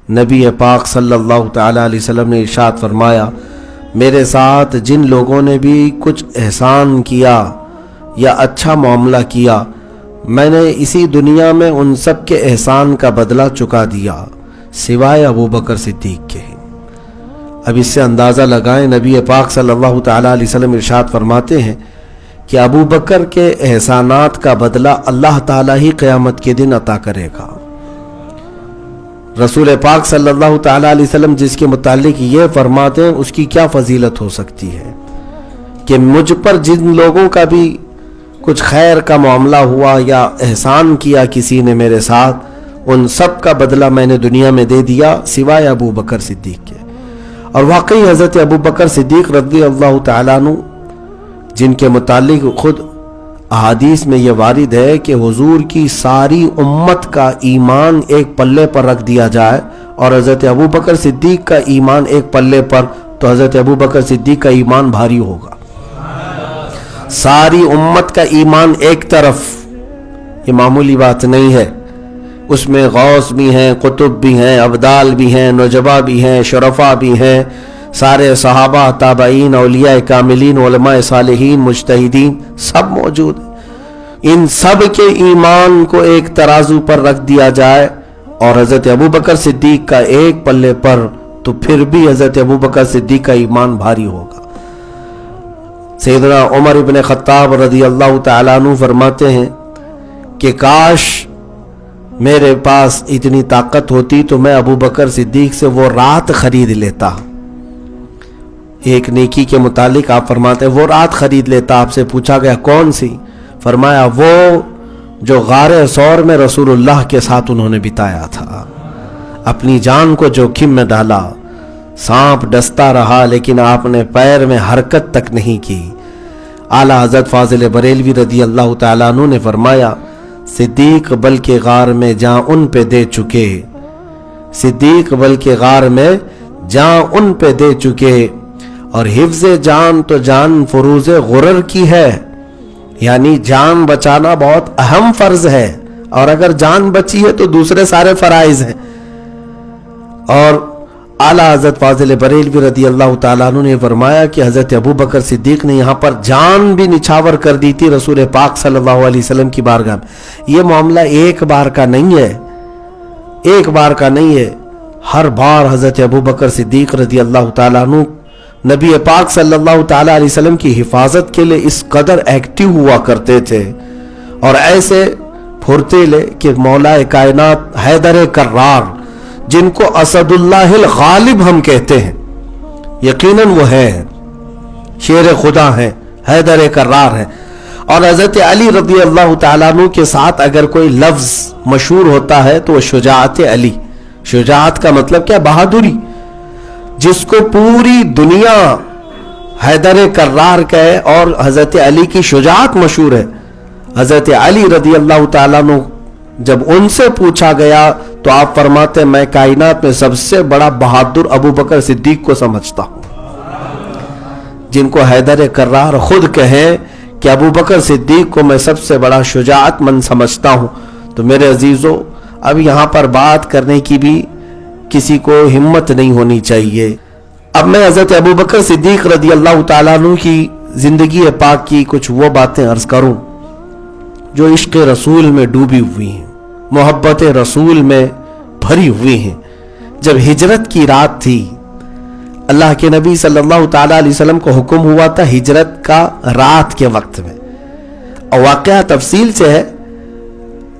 نبی پاک صلی اللہ تعالیٰ علیہ وسلم نے ارشاد فرمایا، میرے ساتھ جن لوگوں نے بھی کچھ احسان کیا یا اچھا معاملہ کیا، میں نے اسی دنیا میں ان سب کے احسان کا بدلہ چکا دیا سوائے ابو بکر صدیق کے۔ اب اس سے اندازہ لگائیں، نبی پاک صلی اللہ تعالیٰ علیہ وسلم ارشاد فرماتے ہیں کہ ابو بکر کے احسانات کا بدلہ اللہ تعالیٰ ہی قیامت کے دن عطا کرے گا۔ رسول پاک صلی اللہ تعالیٰ علیہ وسلم جس کے متعلق یہ فرماتے ہیں، اس کی کیا فضیلت ہو سکتی ہے کہ مجھ پر جن لوگوں کا بھی کچھ خیر کا معاملہ ہوا یا احسان کیا کسی نے میرے ساتھ، ان سب کا بدلہ میں نے دنیا میں دے دیا سوائے ابو بکر صدیق کے۔ اور واقعی حضرت ابو بکر صدیق رضی اللہ تعالیٰ عنہ، جن کے متعلق خود احادیث میں یہ وارد ہے کہ حضور کی ساری امت کا ایمان ایک پلے پر رکھ دیا جائے اور حضرت ابو بکر صدیق کا ایمان ایک پلے پر، تو حضرت ابو بکر صدیق کا ایمان بھاری ہوگا۔ ساری امت کا ایمان ایک طرف، یہ معمولی بات نہیں ہے، اس میں غوث بھی ہیں، قطب بھی ہیں، ابدال بھی ہیں، نجبا بھی ہیں، شرفا بھی ہیں، سارے صحابہ، تابعین، اولیاء کاملین، علماء صالحین، مجتہدین سب موجود ہیں۔ ان سب کے ایمان کو ایک ترازو پر رکھ دیا جائے اور حضرت ابو بکر صدیق کا ایک پلے پر، تو پھر بھی حضرت ابو بکر صدیق کا ایمان بھاری ہوگا۔ سیدنا عمر ابن خطاب رضی اللہ تعالیٰ عنہ فرماتے ہیں کہ کاش میرے پاس اتنی طاقت ہوتی تو میں ابو بکر صدیق سے وہ رات خرید لیتا۔ ایک نیکی کے متعلق آپ فرماتے ہیں وہ رات خرید لیتا۔ آپ سے پوچھا گیا کون سی؟ فرمایا وہ جو غار ثور میں رسول اللہ کے ساتھ انہوں نے بتایا تھا، اپنی جان کو جوخم میں ڈالا، سانپ ڈستا رہا لیکن آپ نے پیر میں حرکت تک نہیں کی۔ اعلیٰ حضرت فاضل بریلوی رضی اللہ تعالیٰ عنہ نے فرمایا، صدیق بلکہ غار میں جاں ان پہ دے چکے، صدیق بلکہ غار میں جاں ان پہ دے چکے، اور حفظ جان تو جان فروز غرر کی ہے، یعنی جان بچانا بہت اہم فرض ہے، اور اگر جان بچی ہے تو دوسرے سارے فرائض ہیں۔ اور اعلیٰ حضرت فاضل بریلوی رضی اللہ تعالیٰ عنہ نے فرمایا کہ حضرت ابو بکر صدیق نے یہاں پر جان بھی نچھاور کر دی تھی رسول پاک صلی اللہ علیہ وسلم کی بارگاہ میں۔ یہ معاملہ ایک بار کا نہیں ہے، ایک بار کا نہیں ہے، ہر بار حضرت ابو بکر صدیق رضی اللہ تعالیٰ عنہ نبی پاک صلی اللہ تعالیٰ علیہ وسلم کی حفاظت کے لئے اس قدر ایکٹیو ہوا کرتے تھے اور ایسے پھرتیلے کہ مولا کائنات حیدر کرار، جن کو اسد اللہ الغالب ہم کہتے ہیں، یقیناً وہ ہے، شیر خدا ہیں، حیدر کرار ہیں، اور حضرت علی رضی اللہ تعالیٰ عنہ کے ساتھ اگر کوئی لفظ مشہور ہوتا ہے تو وہ شجاعت علی۔ شجاعت کا مطلب کیا؟ بہادری، جس کو پوری دنیا حیدر کرار کہے، اور حضرت علی کی شجاعت مشہور ہے۔ حضرت علی رضی اللہ تعالیٰ عنہ جب ان سے پوچھا گیا تو آپ فرماتے ہیں میں کائنات میں سب سے بڑا بہادر ابو بکر صدیق کو سمجھتا ہوں، جن کو حیدر کرار خود کہیں کہ ابو بکر صدیق کو میں سب سے بڑا شجاعت مند سمجھتا ہوں۔ تو میرے عزیزو، اب یہاں پر بات کرنے کی بھی کسی کو ہمت نہیں ہونی چاہیے۔ اب میں حضرت ابو بکر صدیق رضی اللہ تعالیٰ عنہ کی زندگی پاک کی کچھ وہ باتیں عرض کروں جو عشق رسول میں ڈوبی ہوئی ہیں، محبت رسول میں بھری ہوئی ہیں۔ جب ہجرت کی رات تھی، اللہ کے نبی صلی اللہ تعالیٰ علیہ وسلم کو حکم ہوا تھا ہجرت کا رات کے وقت میں، اور واقعہ تفصیل سے ہے،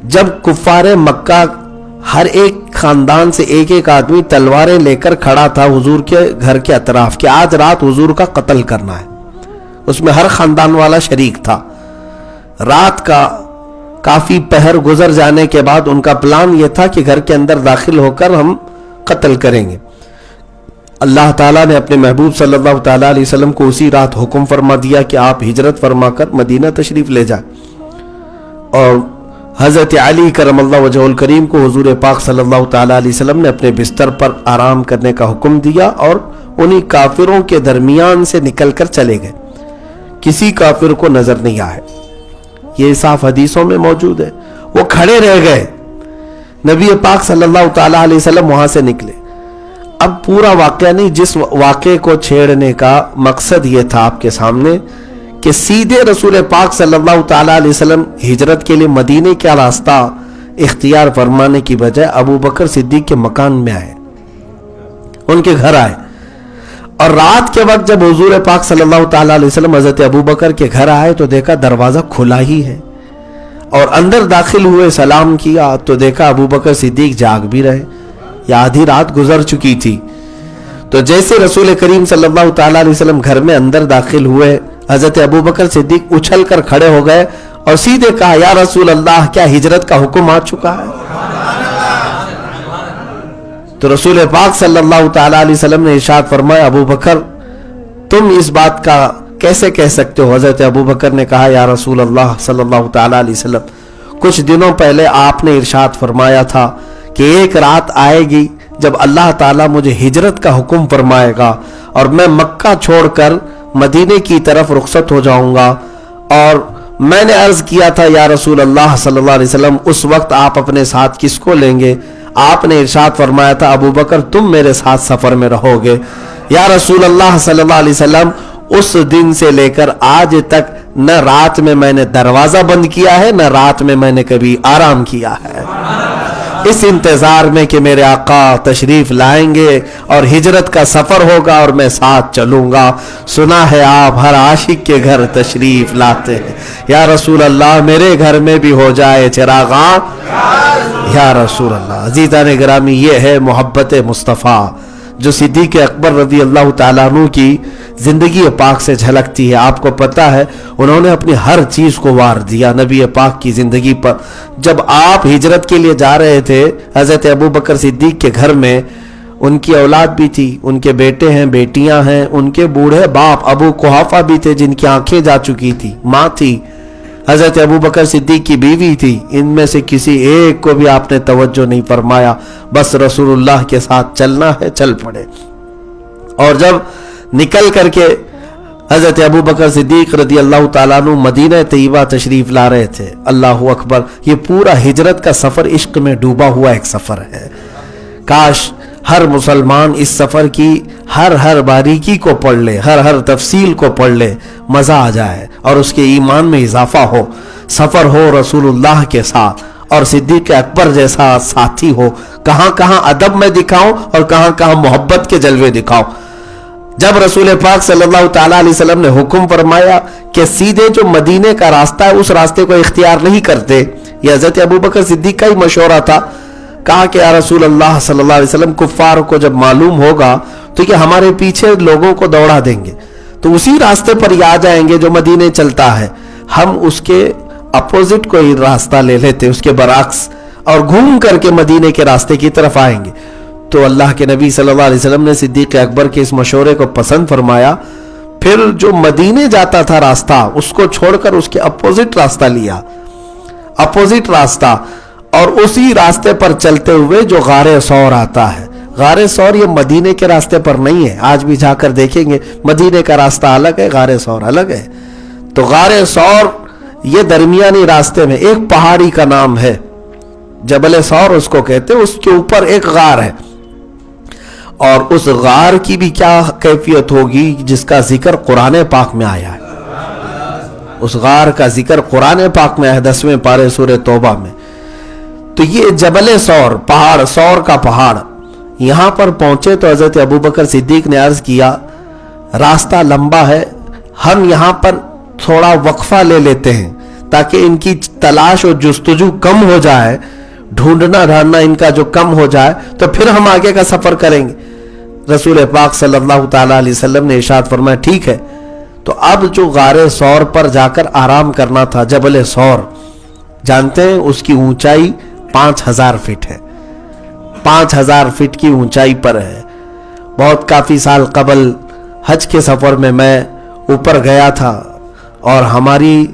جب کفار مکہ ہر ایک خاندان سے ایک ایک آدمی تلواریں لے کر کھڑا تھا حضور کے گھر کے اطراف کہ آج رات حضور کا قتل کرنا ہے، اس میں ہر خاندان والا شریک تھا۔ رات کا کافی پہر گزر جانے کے بعد ان کا پلان یہ تھا کہ گھر کے اندر داخل ہو کر ہم قتل کریں گے۔ اللہ تعالیٰ نے اپنے محبوب صلی اللہ تعالیٰ علیہ وسلم کو اسی رات حکم فرما دیا کہ آپ ہجرت فرما کر مدینہ تشریف لے جائیں، اور حضرت علی کرم اللہ وجہہ الکریم کو حضور پاک صلی اللہ تعالیٰ علیہ وسلم نے اپنے بستر پر آرام کرنے کا حکم دیا اور انہی کافروں کے درمیان سے نکل کر چلے گئے، کسی کافر کو نظر نہیں آئے۔ یہ صاف حدیثوں میں موجود ہے۔ وہ کھڑے رہ گئے، نبی پاک صلی اللہ تعالیٰ علیہ وسلم وہاں سے نکلے. اب پورا واقعہ نہیں, جس واقعے کو چھیڑنے کا مقصد یہ تھا آپ کے سامنے کہ سیدھے رسول پاک صلی اللہ تعالیٰ علیہ وسلم ہجرت کے لیے مدینے کا راستہ اختیار فرمانے کی بجائے ابو بکر صدیق کے مکان میں آئے, ان کے گھر آئے. اور رات کے وقت جب حضور پاک صلی اللہ تعالیٰ علیہ وسلم حضرت ابو بکر کے گھر آئے تو دیکھا دروازہ کھلا ہی ہے, اور اندر داخل ہوئے سلام کیا تو دیکھا ابو بکر صدیق جاگ بھی رہے, یا آدھی رات گزر چکی تھی. تو جیسے رسول کریم صلی اللہ تعالیٰ علیہ وسلم گھر میں اندر داخل ہوئے, حضرت ابو بکر صدیق اچھل کر کھڑے ہو گئے اور سیدھے کہا, یا رسول اللہ, کیا ہجرت کا حکم آ چکا ہے؟ تو رسول پاک صلی اللہ تعالیٰ علیہ وسلم نے ارشاد فرمایا, ابو بکر تم اس بات کا کیسے کہہ سکتے ہو؟ حضرت ابو بکر نے کہا, یا رسول اللہ صلی اللہ تعالیٰ علیہ وسلم, کچھ دنوں پہلے آپ نے ارشاد فرمایا تھا کہ ایک رات آئے گی جب اللہ تعالیٰ مجھے ہجرت کا حکم فرمائے گا اور میں مکہ چھوڑ کر مدینے کی طرف رخصت ہو جاؤں گا. اور میں نے عرض کیا تھا, یا رسول اللہ صلی اللہ علیہ وسلم, اس وقت آپ اپنے ساتھ کس کو لیں گے؟ آپ نے ارشاد فرمایا تھا, ابو بکر تم میرے ساتھ سفر میں رہو گے. یا رسول اللہ صلی اللہ علیہ وسلم, اس دن سے لے کر آج تک نہ رات میں نے دروازہ بند کیا ہے, نہ رات میں نے کبھی آرام کیا ہے, اس انتظار میں کہ میرے آقا تشریف لائیں گے اور ہجرت کا سفر ہوگا اور میں ساتھ چلوں گا. سنا ہے آپ ہر عاشق کے گھر تشریف لاتے ہیں, یا رسول اللہ میرے گھر میں بھی ہو جائے چراغاں, یا رسول اللہ. عزیزان گرامی, یہ ہے محبت مصطفیٰ جو صدیق اکبر رضی اللہ تعالیٰ عنہ کی زندگی پاک سے جھلکتی ہے. آپ کو پتہ ہے انہوں نے اپنی ہر چیز کو وار دیا نبی پاک کی زندگی پر. جب آپ ہجرت کے لیے جا رہے تھے حضرت ابو بکر صدیق کے گھر میں, ان کی اولاد بھی تھی, ان کے بیٹے ہیں, بیٹیاں ہیں, ان کے بوڑھے باپ ابو قحافہ بھی تھے جن کی آنکھیں جا چکی تھی, ماں تھی, حضرت ابو بکر صدیق کی بیوی تھی. ان میں سے کسی ایک کو بھی آپ نے توجہ نہیں فرمایا, بس رسول اللہ کے ساتھ چلنا ہے, چل پڑے. اور جب نکل کر کے حضرت ابو بکر صدیق رضی اللہ تعالیٰ عنہ مدینہ طیبہ تشریف لا رہے تھے, اللہ اکبر, یہ پورا ہجرت کا سفر عشق میں ڈوبا ہوا ایک سفر ہے. کاش ہر مسلمان اس سفر کی ہر باریکی کو پڑھ لے, ہر تفصیل کو پڑھ لے, مزہ آ جائے اور اس کے ایمان میں اضافہ ہو. سفر ہو رسول اللہ کے ساتھ اور صدیق اکبر جیسا ساتھی ہو. کہاں کہاں ادب میں دکھاؤں اور کہاں کہاں محبت کے جلوے دکھاؤں. جب رسول پاک صلی اللہ تعالیٰ علیہ وسلم نے حکم فرمایا کہ سیدھے جو مدینے کا راستہ ہے اس راستے کو اختیار نہیں کرتے, یہ حضرت ابو بکر صدیق کا ہی مشورہ تھا. کہا کہ یا رسول اللہ صلی اللہ علیہ وسلم, کفار کو جب معلوم ہوگا تو یہ ہمارے پیچھے لوگوں کو دوڑا دیں گے, تو اسی راستے پر یہ آ جائیں گے جو مدینے چلتا ہے, ہم اس کے اپوزٹ کوئی راستہ لے لیتے, اس کے برعکس, اور گھوم کر کے مدینے کے راستے کی طرف آئیں گے. تو اللہ کے نبی صلی اللہ علیہ وسلم نے صدیق اکبر کے اس مشورے کو پسند فرمایا. پھر جو مدینے جاتا تھا راستہ اس کو چھوڑ کر اس کے اپوزٹ راستہ لیا, اپوزٹ راستہ, اور اسی راستے پر چلتے ہوئے جو غار ثور آتا ہے. غار ثور یہ مدینے کے راستے پر نہیں ہے, آج بھی جا کر دیکھیں گے مدینے کا راستہ الگ ہے, غار ثور الگ ہے. تو غار ثور یہ درمیانی راستے میں ایک پہاڑی کا نام ہے, جبل ثور اس کو کہتے ہیں, اس کے اوپر ایک غار ہے. اور اس غار کی بھی کیا کیفیت ہوگی جس کا ذکر قرآن پاک میں آیا ہے. اس غار کا ذکر قرآن پاک میں ہے 10ویں پارے سورہ توبہ میں. تو یہ جبل ثور, پہاڑ, ثور کا پہاڑ, یہاں پر پہنچے تو حضرت ابو بکر صدیق نے عرض کیا, راستہ لمبا ہے, ہم یہاں پر تھوڑا وقفہ لے لیتے ہیں تاکہ ان کی تلاش اور جستجو کم ہو جائے, ڈھونڈنا ڈھانڈنا ان کا جو کم ہو جائے, تو پھر ہم آگے کا سفر کریں گے. رسول پاک صلی اللہ تعالیٰ علیہ وسلم نے ارشاد فرمایا, ٹھیک ہے. تو اب جو غار ثور پر جا کر آرام کرنا تھا, جبل ثور جانتے ہیں اس کی اونچائی 5000 فٹ ہے, 5000 فٹ کی اونچائی پر ہے. بہت کافی سال قبل حج کے سفر میں اوپر گیا تھا, اور ہماری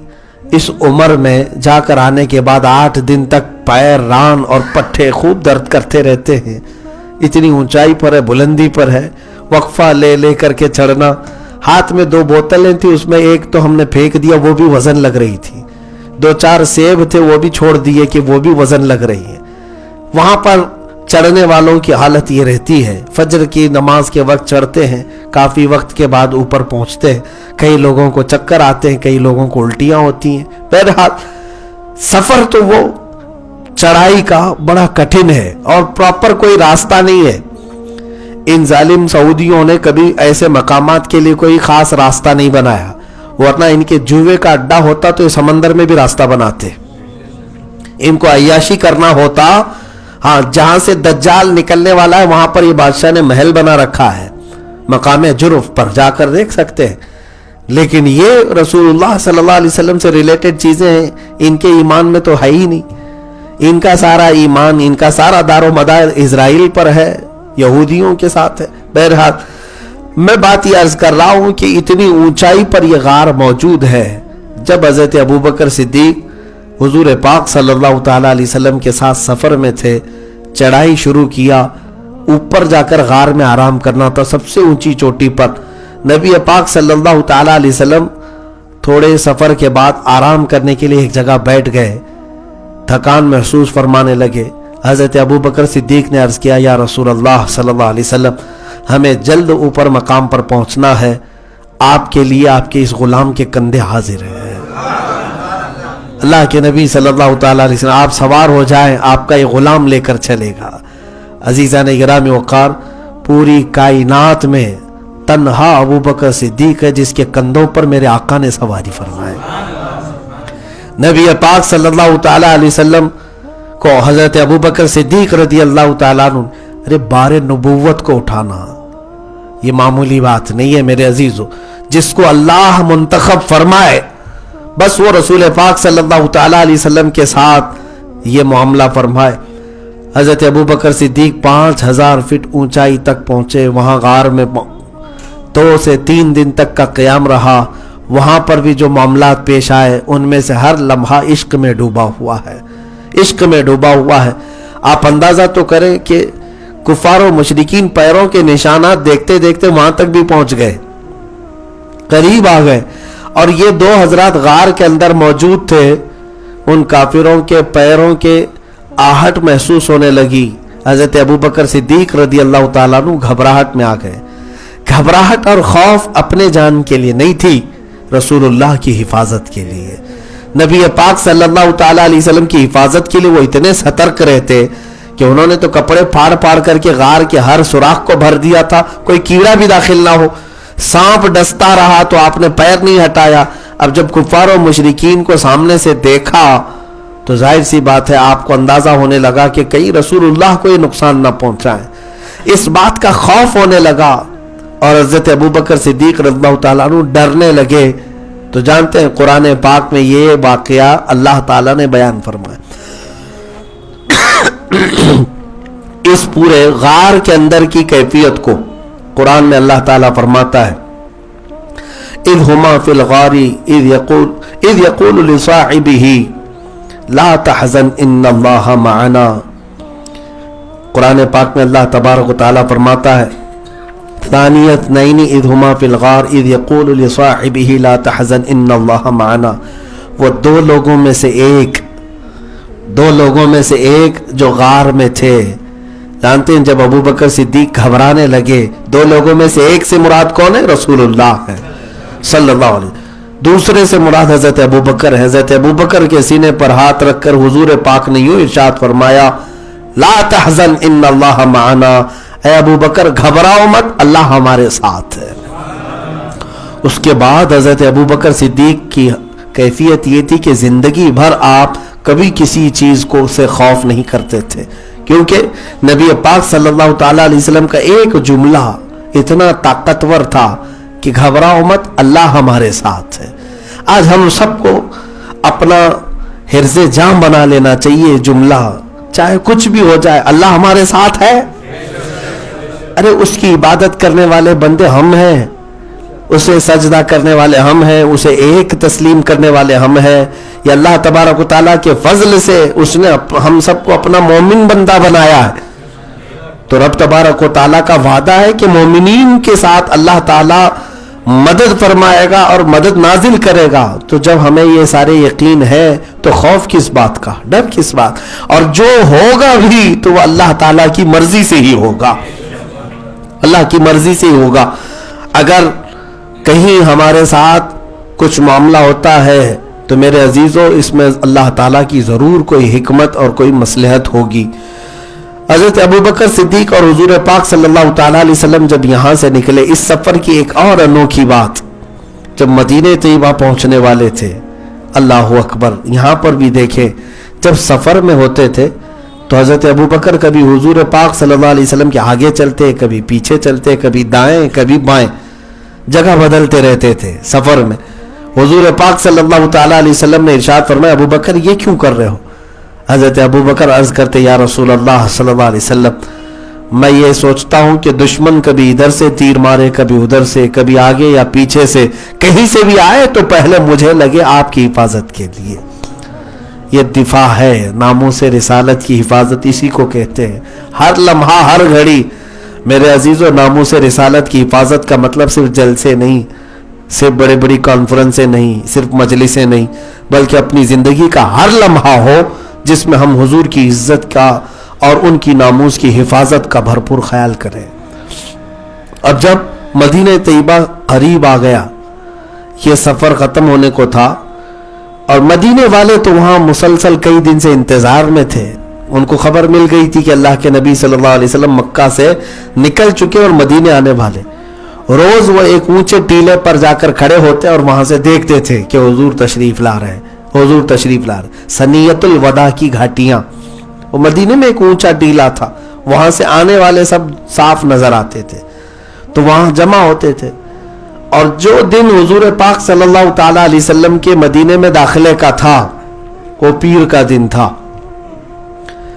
اس عمر میں جا کر آنے کے بعد 8 دن تک پیر, ران اور پٹھے خوب درد کرتے رہتے ہیں. اتنی اونچائی پر ہے, بلندی پر ہے, وقفہ لے لے کر کے چڑھنا. ہاتھ میں 2 بوتلیں تھی, اس میں ایک تو ہم نے پھینک دیا, وہ بھی وزن لگ رہی تھی. 2-4 سیب تھے, وہ بھی چھوڑ دیے کہ وہ بھی وزن لگ رہی ہے. وہاں پر چڑھنے والوں کی حالت یہ رہتی ہے، فجر کی نماز کے وقت چڑھتے ہیں، کافی وقت کے بعد اوپر پہنچتے ہیں، کئی لوگوں کو چکر آتے ہیں، کئی لوگوں کو الٹیاں ہوتی ہیں۔ بہرحال سفر تو وہ چڑھائی کا بڑا کٹھن ہے اور پراپر کوئی راستہ نہیں ہے۔ ان ظالم سعودیوں نے کبھی ایسے مقامات کے لیے کوئی خاص راستہ نہیں بنایا، ورنہ ان کے جوئے کا اڈا ہوتا تو یہ سمندر میں بھی راستہ بناتے۔ ان کو عیاشی کرنا ہوتا، ہاں جہاں سے دجال نکلنے والا ہے وہاں پر یہ بادشاہ نے محل بنا رکھا ہے، مقام جرف پر جا کر دیکھ سکتے ہیں، لیکن یہ رسول اللہ صلی اللہ علیہ وسلم سے ریلیٹڈ چیزیں ہیں، ان کے ایمان میں تو ہے ہی نہیں۔ ان کا سارا ایمان، ان کا سارا دار و مدار اسرائیل پر ہے، یہودیوں کے ساتھ ہے۔ بہرحال میں بات یہ عرض کر رہا ہوں کہ اتنی اونچائی پر یہ غار موجود ہے۔ جب حضرت ابوبکر صدیق حضور پاک صلی اللہ تعالیٰ علیہ وسلم کے ساتھ سفر میں تھے، چڑھائی شروع کیا، اوپر جا کر غار میں آرام کرنا تھا، سب سے اونچی چوٹی پر نبی پاک صلی اللہ تعالیٰ علیہ وسلم تھوڑے سفر کے بعد آرام کرنے کے لیے ایک جگہ بیٹھ گئے، تھکان محسوس فرمانے لگے۔ حضرت ابوبکر صدیق نے عرض کیا، یا رسول اللہ صلی اللہ علیہ وسلم، ہمیں جلد اوپر مقام پر پہنچنا ہے، آپ کے لیے آپ کے اس غلام کے کندھے حاضر ہیں۔ اللہ کے نبی صلی اللہ تعالیٰ علیہ وسلم، آپ سوار ہو جائیں، آپ کا یہ غلام لے کر چلے گا۔ عزیزان گرامی وقار، پوری کائنات میں تنہا ابوبکر صدیق ہے جس کے کندھوں پر میرے آقا نے سواری فرمائے۔ نبی پاک صلی اللہ تعالیٰ علیہ وسلم کو حضرت ابوبکر صدیق رضی اللہ تعالیٰ عنہ، ارے بار نبوت کو اٹھانا یہ معمولی بات نہیں ہے میرے عزیزو۔ جس کو اللہ منتخب فرمائے بس وہ رسول پاک صلی اللہ تعالیٰ علیہ وسلم کے ساتھ یہ معاملہ فرمائے۔ حضرت ابوبکر صدیق 5000 فٹ اونچائی تک پہنچے، وہاں غار میں 2 سے 3 دن تک کا قیام رہا۔ وہاں پر بھی جو معاملات پیش آئے ان میں سے ہر لمحہ عشق میں ڈوبا ہوا ہے، عشق میں ڈوبا ہوا ہے۔ آپ اندازہ تو کریں کہ کفار و مشرکین پیروں کے نشانات دیکھتے دیکھتے وہاں تک بھی پہنچ گئے، قریب آ گئے، اور یہ 2 حضرات غار کے اندر موجود تھے۔ ان کافروں کے پیروں کے آہٹ محسوس ہونے لگی۔ حضرت ابوبکر صدیق رضی اللہ تعالیٰ عنہ گھبراہٹ میں آ گئے۔ گھبراہٹ اور خوف اپنے جان کے لیے نہیں تھی، رسول اللہ کی حفاظت کے لیے، نبی پاک صلی اللہ تعالیٰ علیہ وسلم کی حفاظت کے لیے وہ اتنے سترک رہتے کہ انہوں نے تو کپڑے پھاڑ پھاڑ کر کے غار کے ہر سوراخ کو بھر دیا تھا، کوئی کیڑا بھی داخل نہ ہو۔ سانپ ڈستا رہا تو آپ نے پیر نہیں ہٹایا۔ اب جب کفار و مشرکین کو سامنے سے دیکھا تو ظاہر سی بات ہے آپ کو اندازہ ہونے لگا کہ کہیں رسول اللہ کو یہ نقصان نہ پہنچائیں، اس بات کا خوف ہونے لگا، اور حضرت ابوبکر صدیق رضی اللہ تعالیٰ عنہ ڈرنے لگے۔ تو جانتے ہیں قرآن پاک میں یہ واقعہ اللہ تعالیٰ نے بیان فرمایا۔ اس پورے غار کے اندر کی کیفیت کو قرآن میں اللہ تعالیٰ فرماتا ہے، اذ ہما فی الغار اذ یقول لصاحبہ لا تحزن ان اللہ معنا۔ قرآن پاک میں اللہ تبارک و تعالیٰ فرماتا ہے، ثانیہ اثنین اذ ہما فی الغار اذ یقول لصاحبہ لا تحزن ان اللہ معنا۔ وہ دو لوگوں میں سے ایک جو غار میں تھے، جانتے ہیں جب ابوبکر صدیق گھبرانے لگے، 2 لوگوں میں سے ایک سے مراد کون ہے؟ رسول اللہ ہے صلی اللہ علیہ وسلم۔ دوسرے سے مراد حضرت ابوبکر ہے۔ حضرت ابوبکر کے سینے پر ہاتھ رکھ کر حضور پاک نے یوں ارشاد فرمایا، لا تحزن ان اللہ معنا، اے ابوبکر گھبراؤ مت، اللہ ہمارے ساتھ ہے۔ اس کے بعد حضرت ابوبکر صدیق کی کیفیت یہ تھی کہ زندگی بھر آپ کبھی کسی چیز کو سے خوف نہیں کرتے تھے، کیونکہ نبی پاک صلی اللہ تعالیٰ علیہ وسلم کا ایک جملہ اتنا طاقتور تھا کہ گھبراؤ مت، اللہ ہمارے ساتھ ہے۔ آج ہم سب کو اپنا حرز جام بنا لینا چاہیے جملہ، چاہے کچھ بھی ہو جائے، اللہ ہمارے ساتھ ہے۔ ارے اس کی عبادت کرنے والے بندے ہم ہیں، اسے سجدہ کرنے والے ہم ہیں، اسے ایک تسلیم کرنے والے ہم ہیں۔ یہ اللہ تبارک و تعالیٰ کے فضل سے اس نے ہم سب کو اپنا مومن بندہ بنایا ہے۔ تو رب تبارک و تعالیٰ کا وعدہ ہے کہ مومنین کے ساتھ اللہ تعالیٰ مدد فرمائے گا اور مدد نازل کرے گا۔ تو جب ہمیں یہ سارے یقین ہے تو خوف کس بات کا, ڈر کس بات؟ اور جو ہوگا بھی تو وہ اللہ تعالیٰ کی مرضی سے ہی ہوگا, اللہ کی مرضی سے ہی ہوگا. اگر کہیں ہمارے ساتھ کچھ معاملہ ہوتا ہے تو میرے عزیزوں اس میں اللہ تعالیٰ کی ضرور کوئی حکمت اور کوئی مصلحت ہوگی. حضرت ابوبکر صدیق اور حضور پاک صلی اللہ تعالیٰ علیہ وسلم جب یہاں سے نکلے, اس سفر کی ایک اور انوکھی بات, جب مدینہ طیبہ پہنچنے والے تھے, اللہ اکبر, یہاں پر بھی دیکھیں جب سفر میں ہوتے تھے تو حضرت ابوبکر کبھی حضور پاک صلی اللہ علیہ وسلم کے آگے چلتے, کبھی پیچھے چلتے, کبھی دائیں کبھی بائیں, جگہ بدلتے رہتے تھے سفر میں. حضور پاک صلی اللہ تعالیٰ علیہ وسلم نے ارشاد فرمایا, ابوبکر یہ کیوں کر رہے ہو؟ حضرت ابوبکر عرض کرتے, یا رسول اللہ صلی اللہ علیہ وسلم, میں یہ سوچتا ہوں کہ دشمن کبھی ادھر سے تیر مارے, کبھی ادھر سے, کبھی آگے یا پیچھے سے, کہیں سے بھی آئے تو پہلے مجھے لگے آپ کی حفاظت کے لیے. یہ دفاع ہے, ناموس رسالت کی حفاظت اسی کو کہتے ہیں. ہر لمحہ ہر گھڑی میرے عزیزو ناموس رسالت کی حفاظت کا مطلب صرف جلسے نہیں, صرف بڑے بڑی کانفرنسیں نہیں, صرف مجلسیں نہیں, بلکہ اپنی زندگی کا ہر لمحہ ہو جس میں ہم حضور کی عزت کا اور ان کی ناموس کی حفاظت کا بھرپور خیال کریں. اب جب مدینہ طیبہ قریب آ گیا, یہ سفر ختم ہونے کو تھا, اور مدینے والے تو وہاں مسلسل کئی دن سے انتظار میں تھے. ان کو خبر مل گئی تھی کہ اللہ کے نبی صلی اللہ علیہ وسلم مکہ سے نکل چکے اور مدینے آنے والے. روز وہ ایک اونچے ٹیلے پر جا کر کھڑے ہوتے اور وہاں سے دیکھتے تھے کہ حضور تشریف لا رہے ہیں, حضور تشریف لا رہے. سنیت الوداع کی گھاٹیاں, وہ مدینے میں ایک اونچا ٹیلا تھا, وہاں سے آنے والے سب صاف نظر آتے تھے تو وہاں جمع ہوتے تھے. اور جو دن حضور پاک صلی اللہ تعالیٰ علیہ وسلم کے مدینے میں داخلے کا تھا وہ پیر کا دن تھا.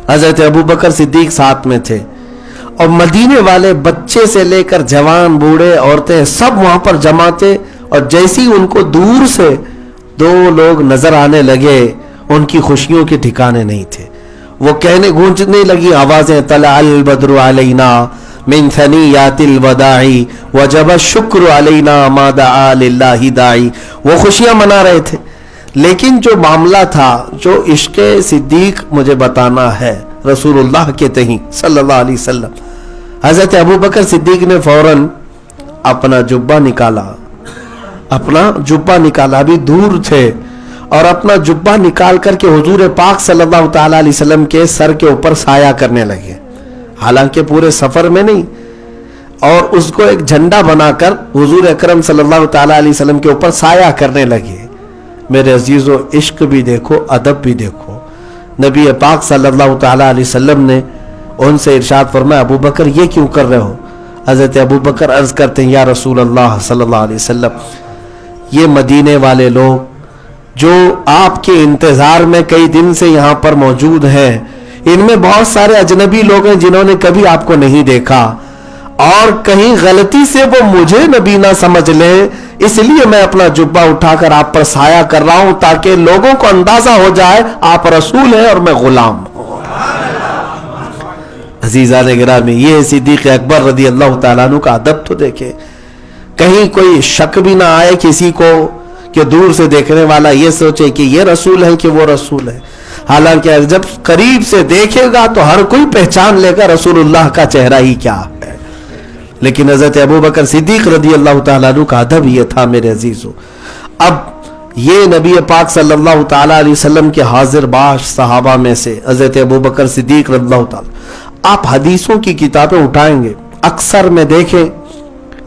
حضرت ابوبکر صدیق ساتھ میں تھے, اور مدینے والے بچے سے لے کر جوان, بوڑھے, عورتیں سب وہاں پر جمع تھے. اور جیسی ان کو دور سے دو لوگ نظر آنے لگے, ان کی خوشیوں کے ٹھکانے نہیں تھے. وہ کہنے گونجنے لگی آوازیں, طلع البدر علینا من ثنیات الوداع وجب الشکر علینا ما دعا للہ داعی. وہ خوشیاں منا رہے تھے, لیکن جو معاملہ تھا, جو عشق صدیق مجھے بتانا ہے رسول اللہ کے تئیں صلی اللہ علیہ وسلم, حضرت ابوبکر صدیق نے فوراً اپنا جبہ نکالا, ابھی دور تھے, اور اپنا جبہ نکال کر کے حضور پاک صلی اللہ تعالیٰ علیہ وسلم کے سر کے اوپر سایہ کرنے لگے. حالانکہ پورے سفر میں نہیں, اور اس کو ایک جھنڈا بنا کر حضور اکرم صلی اللہ تعالیٰ علیہ وسلم کے اوپر سایہ کرنے لگے. میرے عزیزو, عشق بھی دیکھو, ادب بھی دیکھو. نبی پاک صلی اللہ تعالیٰ علیہ وسلم نے ان سے ارشاد فرمایا, ابوبکر یہ کیوں کر رہے ہو؟ حضرت ابوبکر عرض کرتے ہیں, یا رسول اللہ صلی اللہ علیہ وسلم, یہ مدینے والے لوگ جو آپ کے انتظار میں کئی دن سے یہاں پر موجود ہیں, ان میں بہت سارے اجنبی لوگ ہیں جنہوں نے کبھی آپ کو نہیں دیکھا, اور کہیں غلطی سے وہ مجھے نبی نہ سمجھ لیں, اس لیے میں اپنا جبہ اٹھا کر آپ پر سایہ کر رہا ہوں تاکہ لوگوں کو اندازہ ہو جائے آپ رسول ہیں اور میں غلام ہوں. عزیزان گرامی, یہ صدیق اکبر رضی اللہ تعالیٰ عنہ کا ادب تو دیکھیں, کہیں کوئی شک بھی نہ آئے کسی کو کہ دور سے دیکھنے والا یہ سوچے کہ یہ رسول ہے کہ وہ رسول ہے. حالانکہ جب قریب سے دیکھے گا تو ہر کوئی پہچان لے گا رسول اللہ کا چہرہ ہی کیا ہے. لیکن حضرت ابوبکر صدیق رضی اللہ تعالیٰ عنہ کا ادب یہ تھا میرے عزیزو. اب یہ نبی پاک صلی اللہ تعالیٰ علیہ وسلم کے حاضر باش صحابہ میں سے حضرت ابوبکر صدیق رضی اللہ تعالیٰ, آپ حدیثوں کی کتابیں اٹھائیں گے, اکثر میں دیکھیں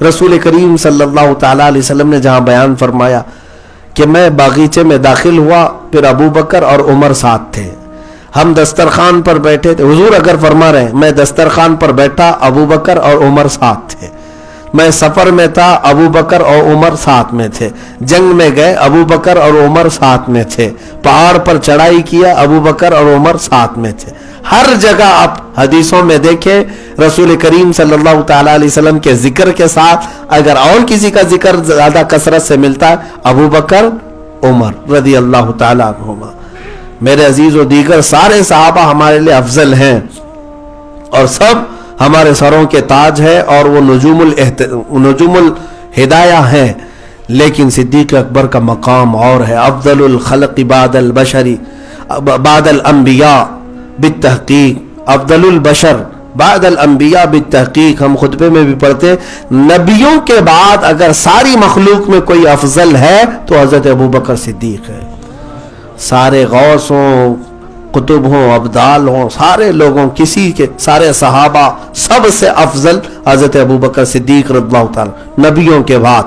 رسول کریم صلی اللہ تعالیٰ علیہ وسلم نے جہاں بیان فرمایا کہ میں باغیچے میں داخل ہوا, پھر ابوبکر اور عمر ساتھ تھے, ہم دسترخوان پر بیٹھے تھے. حضور اگر فرما رہے ہیں, میں دسترخوان پر بیٹھا, ابوبکر اور عمر ساتھ تھے. میں سفر میں تھا, ابوبکر اور عمر ساتھ میں تھے. جنگ میں گئے, ابوبکر اور عمر ساتھ میں تھے. پہاڑ پر چڑھائی کیا, ابوبکر اور عمر ساتھ میں تھے. ہر جگہ آپ حدیثوں میں دیکھیں رسول کریم صلی اللہ تعالیٰ علیہ وسلم کے ذکر کے ساتھ اگر اور کسی کا ذکر زیادہ کثرت سے ملتا ہے, ابوبکر عمر رضی اللہ تعالیٰ عنہما. میرے عزیز و دیگر سارے صحابہ ہمارے لیے افضل ہیں اور سب ہمارے سروں کے تاج ہے, اور وہ نجوم الہدایہ ہیں. لیکن صدیق اکبر کا مقام اور ہے. افضل الخلق بعد البشر بعد الانبیاء بالتحقیق، افضل البشر بعد الانبیاء بالتحقیق. ہم خطبے میں بھی پڑھتے نبیوں کے بعد اگر ساری مخلوق میں کوئی افضل ہے تو حضرت ابوبکر صدیق ہے. سارے غوث ہوں، قطب ہوں، ابدال ہوں، سارے لوگوں کسی کے سارے صحابہ سب سے افضل حضرت ابوبکر صدیق رضی اللہ تعالی نبیوں کے بعد.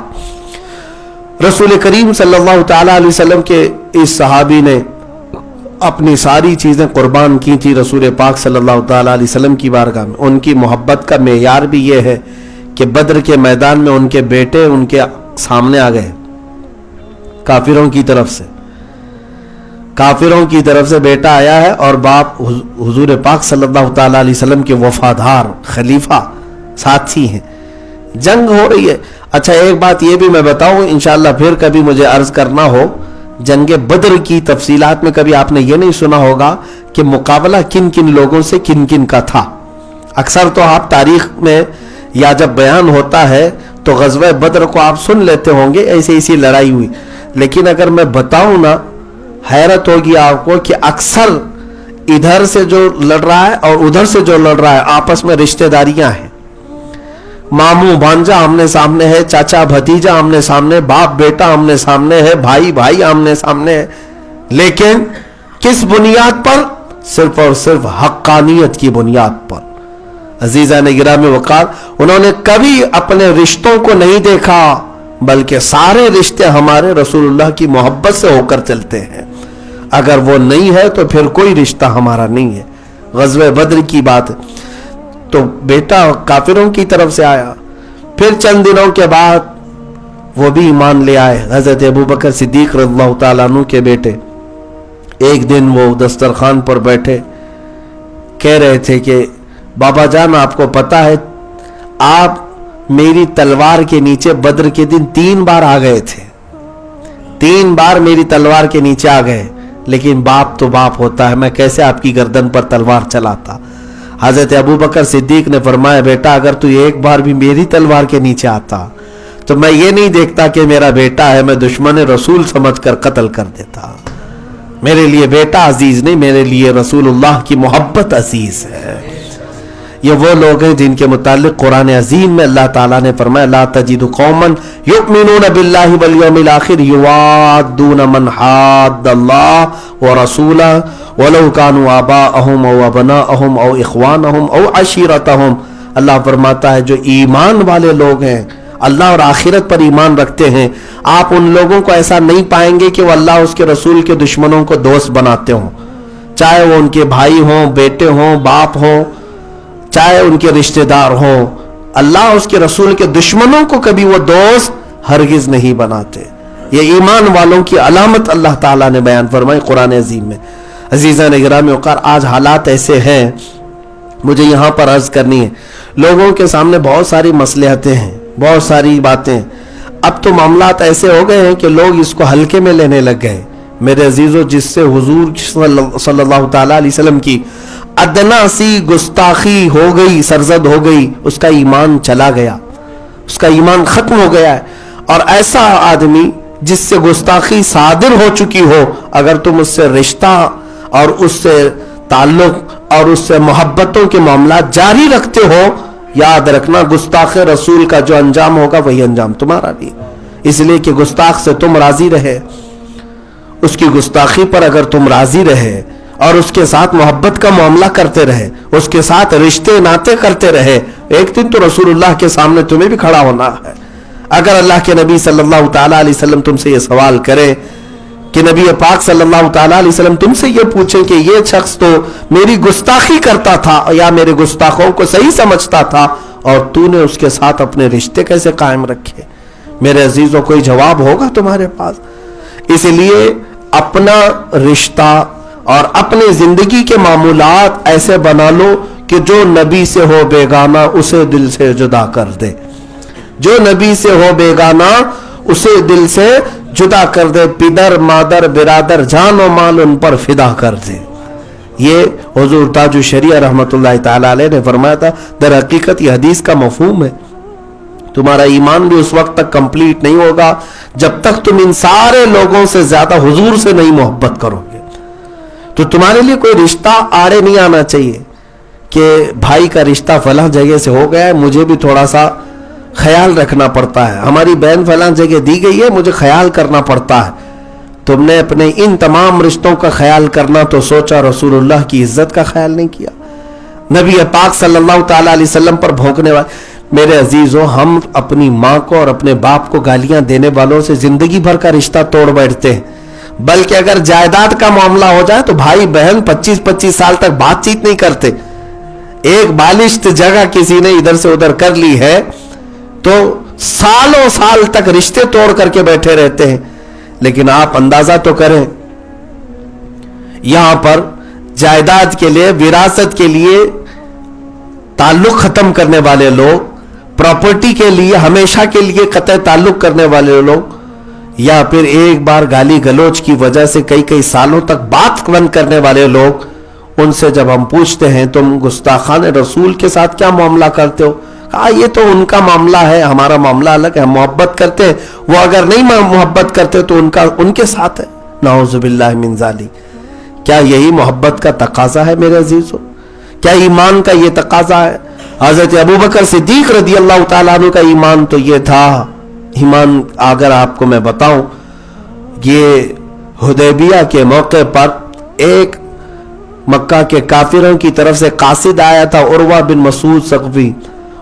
رسول کریم صلی اللہ تعالی علیہ وسلم کے اس صحابی نے اپنی ساری چیزیں قربان کی تھی رسول پاک صلی اللہ تعالی علیہ وسلم کی بارگاہ میں. ان کی محبت کا معیار بھی یہ ہے کہ بدر کے میدان میں ان کے بیٹے ان کے سامنے آ گئے. کافروں کی طرف سے بیٹا آیا ہے اور باپ حضور پاک صلی اللہ تعالی علیہ وسلم کے وفادار خلیفہ ساتھی ہیں. جنگ ہو رہی ہے. اچھا ایک بات یہ بھی میں بتاؤں انشاءاللہ پھر کبھی مجھے عرض کرنا ہو، جنگ بدر کی تفصیلات میں کبھی آپ نے یہ نہیں سنا ہوگا کہ مقابلہ کن کن لوگوں سے کن کن کا تھا. اکثر تو آپ تاریخ میں یا جب بیان ہوتا ہے تو غزوہ بدر کو آپ سن لیتے ہوں گے ایسی لڑائی ہوئی، لیکن اگر میں بتاؤں نا حیرت ہوگی آپ کو کہ اکثر ادھر سے جو لڑ رہا ہے اور ادھر سے جو لڑ رہا ہے آپس میں رشتہ داریاں ہیں. ماموں بھانجا آمنے سامنے ہے، چاچا بھتیجا آمنے سامنے، باپ بیٹا آمنے سامنے ہے، بھائی آمنے سامنے ہے. لیکن کس بنیاد پر؟ صرف اور صرف حقانیت کی بنیاد پر. عزیزان گرامی وقار، انہوں نے کبھی اپنے رشتوں کو نہیں دیکھا بلکہ سارے رشتے ہمارے رسول اللہ کی محبت سے ہو کر چلتے ہیں. اگر وہ نہیں ہے تو پھر کوئی رشتہ ہمارا نہیں ہے. غزوہ بدر کی بات ہے تو بیٹا کافروں کی طرف سے آیا. پھر چند دنوں کے بعد وہ بھی ایمان لے آئے. حضرت ابوبکر صدیق رضی اللہ تعالیٰ عنہ کے بیٹے ایک دن وہ دسترخوان پر بیٹھے کہہ رہے تھے کہ بابا جان آپ کو پتا ہے آپ میری تلوار کے نیچے بدر کے دن 3 بار آ گئے تھے. 3 بار میری تلوار کے نیچے آ گئے، لیکن باپ تو باپ ہوتا ہے، میں کیسے آپ کی گردن پر تلوار چلاتا. حضرت ابوبکر صدیق نے فرمایا بیٹا اگر تو ایک بار بھی میری تلوار کے نیچے آتا تو میں یہ نہیں دیکھتا کہ میرا بیٹا ہے، میں دشمن رسول سمجھ کر قتل کر دیتا. میرے لیے بیٹا عزیز نہیں، میرے لیے رسول اللہ کی محبت عزیز ہے. یہ وہ لوگ ہیں جن کے متعلق قرآن عظیم میں اللہ تعالیٰ نے فرمایا لا تجد قوما یؤمنون باللہ والیوم الآخر یوادون من حاد اللہ ورسولہ ولو كانوا آباءهم او ابناءهم او اخوانهم او عشیرتهم. اللہ فرماتا ہے جو ایمان والے لوگ ہیں، اللہ اور آخرت پر ایمان رکھتے ہیں، آپ ان لوگوں کو ایسا نہیں پائیں گے کہ وہ اللہ اس کے رسول کے دشمنوں کو دوست بناتے ہوں، چاہے وہ ان کے بھائی ہوں، بیٹے ہوں، باپ ہوں، چاہے ان کے رشتہ دار ہوں. اللہ اس کے رسول کے دشمنوں کو کبھی وہ دوست ہرگز نہیں بناتے. یہ ایمان والوں کی علامت اللہ تعالیٰ نے بیان فرمائی قرآن عظیم میں. عزیزان گرامی وقار، آج حالات ایسے ہیں، مجھے یہاں پر عرض کرنی ہے، لوگوں کے سامنے بہت ساری مصلحتیں ہیں، بہت ساری باتیں. اب تو معاملات ایسے ہو گئے ہیں کہ لوگ اس کو ہلکے میں لینے لگ گئے. میرے عزیزو، جس سے حضور صلی اللہ تعالیٰ علیہ وسلم کی ادنا سی گستاخی ہو گئی، سرزد ہو گئی، اس کا ایمان چلا گیا، اس کا ایمان ختم ہو گیا ہے. اور ایسا آدمی جس سے گستاخی صادر ہو چکی ہو، اگر تم اس سے رشتہ اور اس سے تعلق اور اس سے محبتوں کے معاملات جاری رکھتے ہو، یاد رکھنا گستاخ رسول کا جو انجام ہوگا وہی انجام تمہارا بھی. اس لیے کہ گستاخ سے تم راضی رہے، اس کی گستاخی پر اگر تم راضی رہے اور اس کے ساتھ محبت کا معاملہ کرتے رہے، اس کے ساتھ رشتے ناطے کرتے رہے، ایک دن تو رسول اللہ کے سامنے تمہیں بھی کھڑا ہونا ہے. اگر اللہ کے نبی صلی اللہ تعالیٰ علیہ وسلم تم سے یہ سوال کرے کہ نبی پاک صلی اللہ تعالیٰ علیہ وسلم تم سے یہ پوچھیں کہ یہ شخص تو میری گستاخی کرتا تھا یا میرے گستاخوں کو صحیح سمجھتا تھا اور تو نے اس کے ساتھ اپنے رشتے کیسے قائم رکھے، میرے عزیزوں کوئی جواب ہوگا تمہارے پاس. اس لیے اپنا رشتہ اور اپنی زندگی کے معمولات ایسے بنا لو کہ جو نبی سے ہو بیگانہ اسے دل سے جدا کر دے. جو نبی سے ہو بیگانہ اسے دل سے جدا کر دے. پدر مادر برادر جان و مال ان پر فدا کر دے. یہ حضور تاج الشریعہ رحمت اللہ تعالی علیہ نے فرمایا تھا. در حقیقت یہ حدیث کا مفہوم ہے. تمہارا ایمان بھی اس وقت تک کمپلیٹ نہیں ہوگا جب تک تم ان سارے لوگوں سے زیادہ حضور سے نہیں محبت کرو گے. تو تمہارے لیے کوئی رشتہ آڑے نہیں آنا چاہیے کہ بھائی کا رشتہ فلاں جگہ سے ہو گیا ہے, مجھے بھی تھوڑا سا خیال رکھنا پڑتا ہے, ہماری بہن فلاں جگہ دی گئی ہے, مجھے خیال کرنا پڑتا ہے. تم نے اپنے ان تمام رشتوں کا خیال کرنا تو سوچا رسول اللہ کی عزت کا خیال نہیں کیا, نبی پاک صلی اللہ تعالی علیہ وسلم پر بھونکنے والے. میرے عزیزوں, ہم اپنی ماں کو اور اپنے باپ کو گالیاں دینے والوں سے زندگی بھر کا رشتہ توڑ بیٹھتے ہیں, بلکہ اگر جائیداد کا معاملہ ہو جائے تو بھائی بہن 25-25 سال تک بات چیت نہیں کرتے. ایک بالشت جگہ کسی نے ادھر سے ادھر کر لی ہے تو سالوں سال تک رشتے توڑ کر کے بیٹھے رہتے ہیں. لیکن آپ اندازہ تو کریں, یہاں پر جائیداد کے لیے, وراثت کے لیے تعلق ختم کرنے والے لوگ, پراپرٹی کے لیے ہمیشہ کے لیے قطع تعلق کرنے والے لوگ, یا پھر ایک بار گالی گلوچ کی وجہ سے کئی سالوں تک بات بند کرنے والے لوگ, ان سے جب ہم پوچھتے ہیں تم گستاخان رسول کے ساتھ کیا معاملہ کرتے ہو, کہا یہ تو ان کا معاملہ ہے, ہمارا معاملہ الگ ہے, ہم محبت کرتے ہیں, وہ اگر نہیں محبت کرتے تو ان کے ساتھ ہے. نعوذ باللہ من ذالک. کیا یہی محبت کا تقاضا ہے میرے عزیزو؟ کیا ایمان کا یہ تقاضا ہے؟ حضرت ابوبکر صدیق رضی اللہ تعالیٰ عنہ کا ایمان تو یہ تھا. ایمان اگر آپ کو میں بتاؤں, یہ حدیبیہ کے موقع پر ایک مکہ کے کافروں کی طرف سے قاصد آیا تھا, عروہ بن مسعود ثقفی.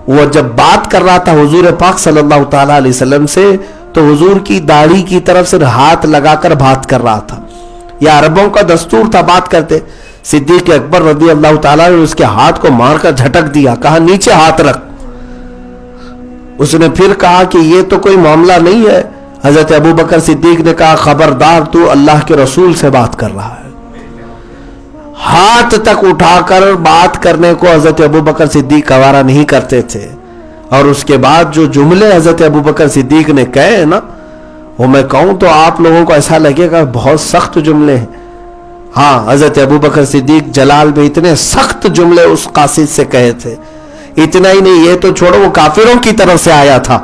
وہ جب بات کر رہا تھا حضور پاک صلی اللہ تعالیٰ علیہ وسلم سے تو حضور کی داڑھی کی طرف سے ہاتھ لگا کر بات کر رہا تھا. یہ عربوں کا دستور تھا بات کرتے. صدیق اکبر رضی اللہ تعالیٰ نے اس کے ہاتھ کو مار کر جھٹک دیا, کہا نیچے ہاتھ رکھ. اس نے پھر کہا کہ یہ تو کوئی معاملہ نہیں ہے. حضرت ابوبکر صدیق نے کہا خبردار, تو اللہ کے رسول سے بات کر رہا ہے. ہاتھ تک اٹھا کر بات کرنے کو حضرت ابوبکر صدیق گوارا نہیں کرتے تھے. اور اس کے بعد جو جملے حضرت ابوبکر صدیق نے کہے ہیں نا, وہ میں کہوں تو آپ لوگوں کو ایسا لگے گا بہت سخت جملے ہیں. ہاں, حضرت ابوبکر صدیق جلال میں اتنے سخت جملے اس قاصد سے کہے تھے. اتنا ہی نہیں, یہ تو چھوڑو, وہ کافروں کی طرف سے آیا تھا,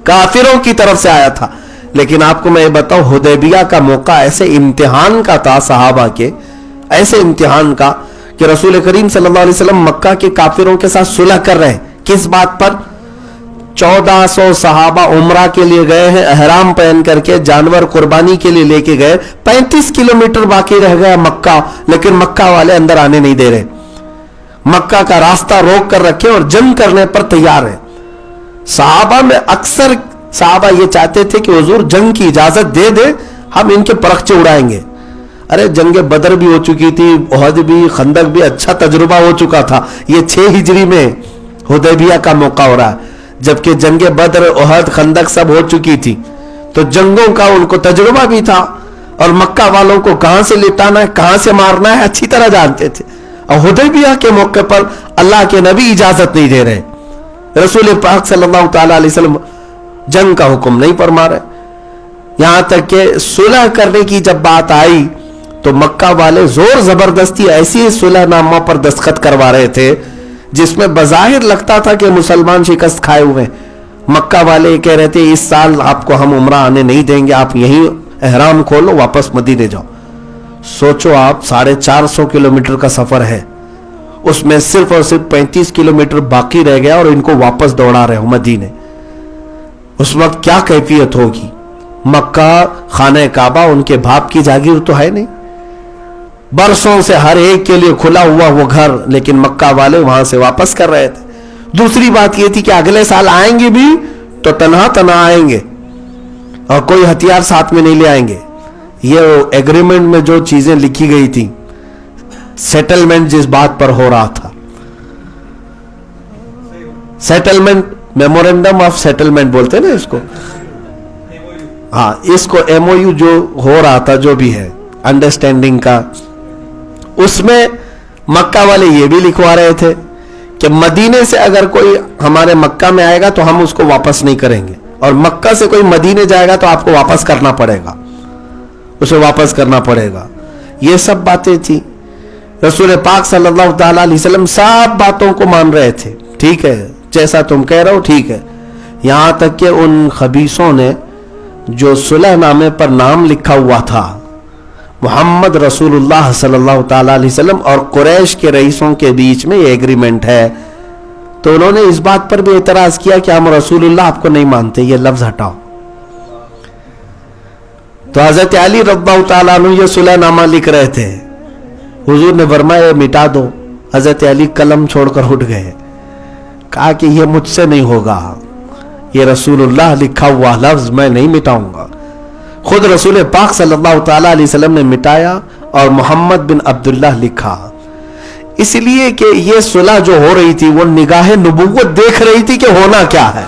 کافروں کی طرف سے آیا تھا. لیکن آپ کو میں یہ بتاؤں, حدیبیہ کا موقع ایسے امتحان کا تھا صحابہ کے, ایسے امتحان کا کہ رسول کریم صلی اللہ علیہ وسلم مکہ کے کافروں کے ساتھ صلح کر رہے ہیں. کس بات پر؟ 1400 صحابہ عمرہ کے لیے گئے ہیں, احرام پہن کر کے, جانور قربانی کے لیے لے کے گئے. 35 کلومیٹر باقی رہ گیا مکہ, لیکن مکہ والے اندر آنے نہیں دے رہے. مکہ کا راستہ روک کر رکھے اور جنگ کرنے پر تیار ہے. صحابہ میں اکثر صحابہ یہ چاہتے تھے کہ حضور جنگ کی اجازت دے دے, ہم ان کے پرخچے اڑائیں گے. ارے جنگ بدر بھی ہو چکی تھی, احد بھی, خندق بھی, اچھا تجربہ ہو چکا تھا. یہ 6 ہجری میں حدیبیہ کا موقع ہو رہا ہے, جبکہ جنگ بدر, احد, خندق سب ہو چکی تھی. تو جنگوں کا ان کو تجربہ بھی تھا, اور مکہ والوں کو کہاں سے لٹانا ہے, کہاں سے مارنا ہے, اچھی طرح جانتے تھے. اور حدیبیہ کے موقع پر اللہ کے نبی اجازت نہیں دے رہے, رسول پاک صلی اللہ تعالی علیہ وسلم جنگ کا حکم نہیں فرما رہے. یہاں تک کہ صلح کرنے کی جب بات آئی تو مکہ والے زور زبردستی ایسی صلح نامہ پر دستخط کروا رہے تھے جس میں بظاہر لگتا تھا کہ مسلمان شکست کھائے ہوئے. مکہ والے کہہ رہے تھے اس سال آپ کو ہم عمرہ آنے نہیں دیں گے, آپ یہیں احرام کھولو, واپس مدینے جاؤ. سوچو آپ, 450 کلومیٹر کا سفر ہے, اس میں صرف اور صرف 35 کلومیٹر باقی رہ گیا اور ان کو واپس دوڑا رہے ہو مدینے. اس وقت کیا کیفیت ہوگی؟ مکہ خانہ کعبہ ان کے باپ کی جاگیر تو ہے نہیں, برسوں سے ہر ایک کے لیے کھلا ہوا وہ گھر, لیکن مکہ والے وہاں سے واپس کر رہے تھے. دوسری بات یہ تھی کہ اگلے سال آئیں گے بھی تو تنہا تنہا آئیں گے اور کوئی ہتھیار ساتھ میں نہیں لے آئیں گے. یہ ایگریمنٹ میں جو چیزیں لکھی گئی تھی, سیٹلمنٹ جس بات پر ہو رہا تھا, سیٹلمنٹ, میمورینڈم آف سیٹلمنٹ بولتے ہیں نا اس کو, ہاں اس کو ایم او یو جو ہو رہا تھا, جو بھی ہے انڈرسٹینڈنگ کا, اس میں مکہ والے یہ بھی لکھوا رہے تھے کہ مدینے سے اگر کوئی ہمارے مکہ میں آئے گا تو ہم اس کو واپس نہیں کریں گے, اور مکہ سے کوئی مدینے جائے گا تو آپ کو واپس کرنا پڑے گا, اسے واپس کرنا پڑے گا. یہ سب باتیں تھی. رسول پاک صلی اللہ تعالی علیہ وسلم سب باتوں کو مان رہے تھے. ٹھیک ہے, جیسا تم کہہ رہے ہو ٹھیک ہے, یہاں تک کہ ان خبیثوں نے جو صلح نامے پر نام لکھا ہوا تھا محمد رسول اللہ صلی اللہ تعالی علیہ وسلم اور قریش کے رئیسوں کے بیچ میں یہ ایگریمنٹ ہے، تو انہوں نے اس بات پر بھی اعتراض کیا کہ ہم رسول اللہ آپ کو نہیں مانتے، یہ لفظ ہٹاؤ. تو حضرت علی رضی اللہ تعالیٰ عنہ یہ صلح نامہ لکھ رہے تھے، حضور نے فرمایا مٹا دو. حضرت علی قلم چھوڑ کر اٹھ گئے، کہا کہ یہ مجھ سے نہیں ہوگا، یہ رسول اللہ لکھا ہوا لفظ میں نہیں مٹاؤں گا. خود رسول پاک صلی اللہ تعالیٰ علیہ وسلم نے مٹایا اور محمد بن عبداللہ لکھا، اس لیے کہ یہ صلح جو ہو رہی تھی وہ نگاہ نبوت دیکھ رہی تھی کہ ہونا کیا ہے،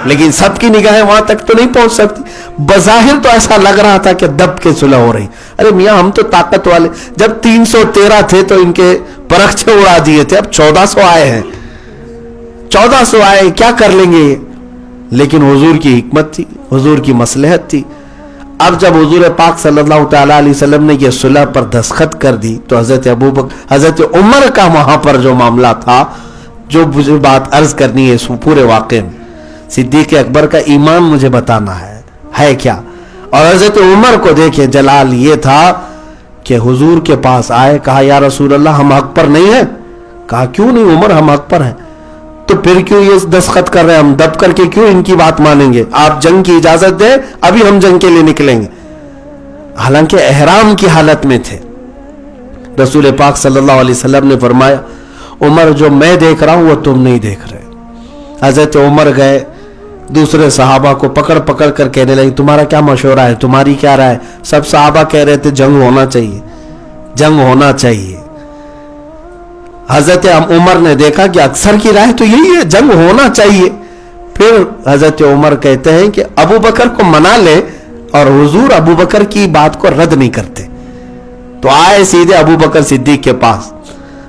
لیکن سب کی نگاہیں وہاں تک تو نہیں پہنچ سکتی. بظاہر تو ایسا لگ رہا تھا کہ دب کے صلح ہو رہی. ارے میاں ہم تو طاقت والے، جب 313 تھے تو ان کے پرخچے اڑا دیے تھے، اب 1400 آئے ہیں، 1400 آئے کیا کر لیں گے. لیکن حضور کی حکمت تھی، حضور کی مصلحت تھی. اب جب حضور پاک صلی اللہ تعالیٰ علیہ وسلم نے یہ صلح پر دستخط کر دی تو حضرت عمر کا وہاں پر جو معاملہ تھا، جو مجھے بات عرض کرنی ہے اس پورے واقعے میں، صدیق اکبر کا ایمان مجھے بتانا ہے کیا. اور حضرت عمر کو دیکھیں جلال یہ تھا کہ حضور کے پاس آئے، کہا یا رسول اللہ ہم حق پر نہیں ہیں. کہا کیوں نہیں عمر، ہم حق پر ہیں. تو پھر کیوں یہ دستخط کر رہے ہیں، ہم دب کر کے کیوں ان کی بات مانیں گے، آپ جنگ کی اجازت دیں ابھی ہم جنگ کے لیے نکلیں گے. حالانکہ احرام کی حالت میں تھے. رسول پاک صلی اللہ علیہ وسلم نے فرمایا عمر جو میں دیکھ رہا ہوں وہ تم نہیں دیکھ رہے. حضرت عمر گئے دوسرے صحابہ کو پکڑ پکڑ کر کہنے لگے تمہارا کیا مشورہ ہے، تمہاری کیا رائے. سب صحابہ کہہ رہے تھے جنگ ہونا چاہیے، جنگ ہونا چاہیے. حضرت عمر نے دیکھا کہ اکثر کی رائے تو یہی ہے جنگ ہونا چاہیے. پھر حضرت عمر کہتے ہیں کہ ابو بکر کو منا لے، اور حضور ابو بکر کی بات کو رد نہیں کرتے. تو آئے سیدھے ابو بکر صدیق کے پاس.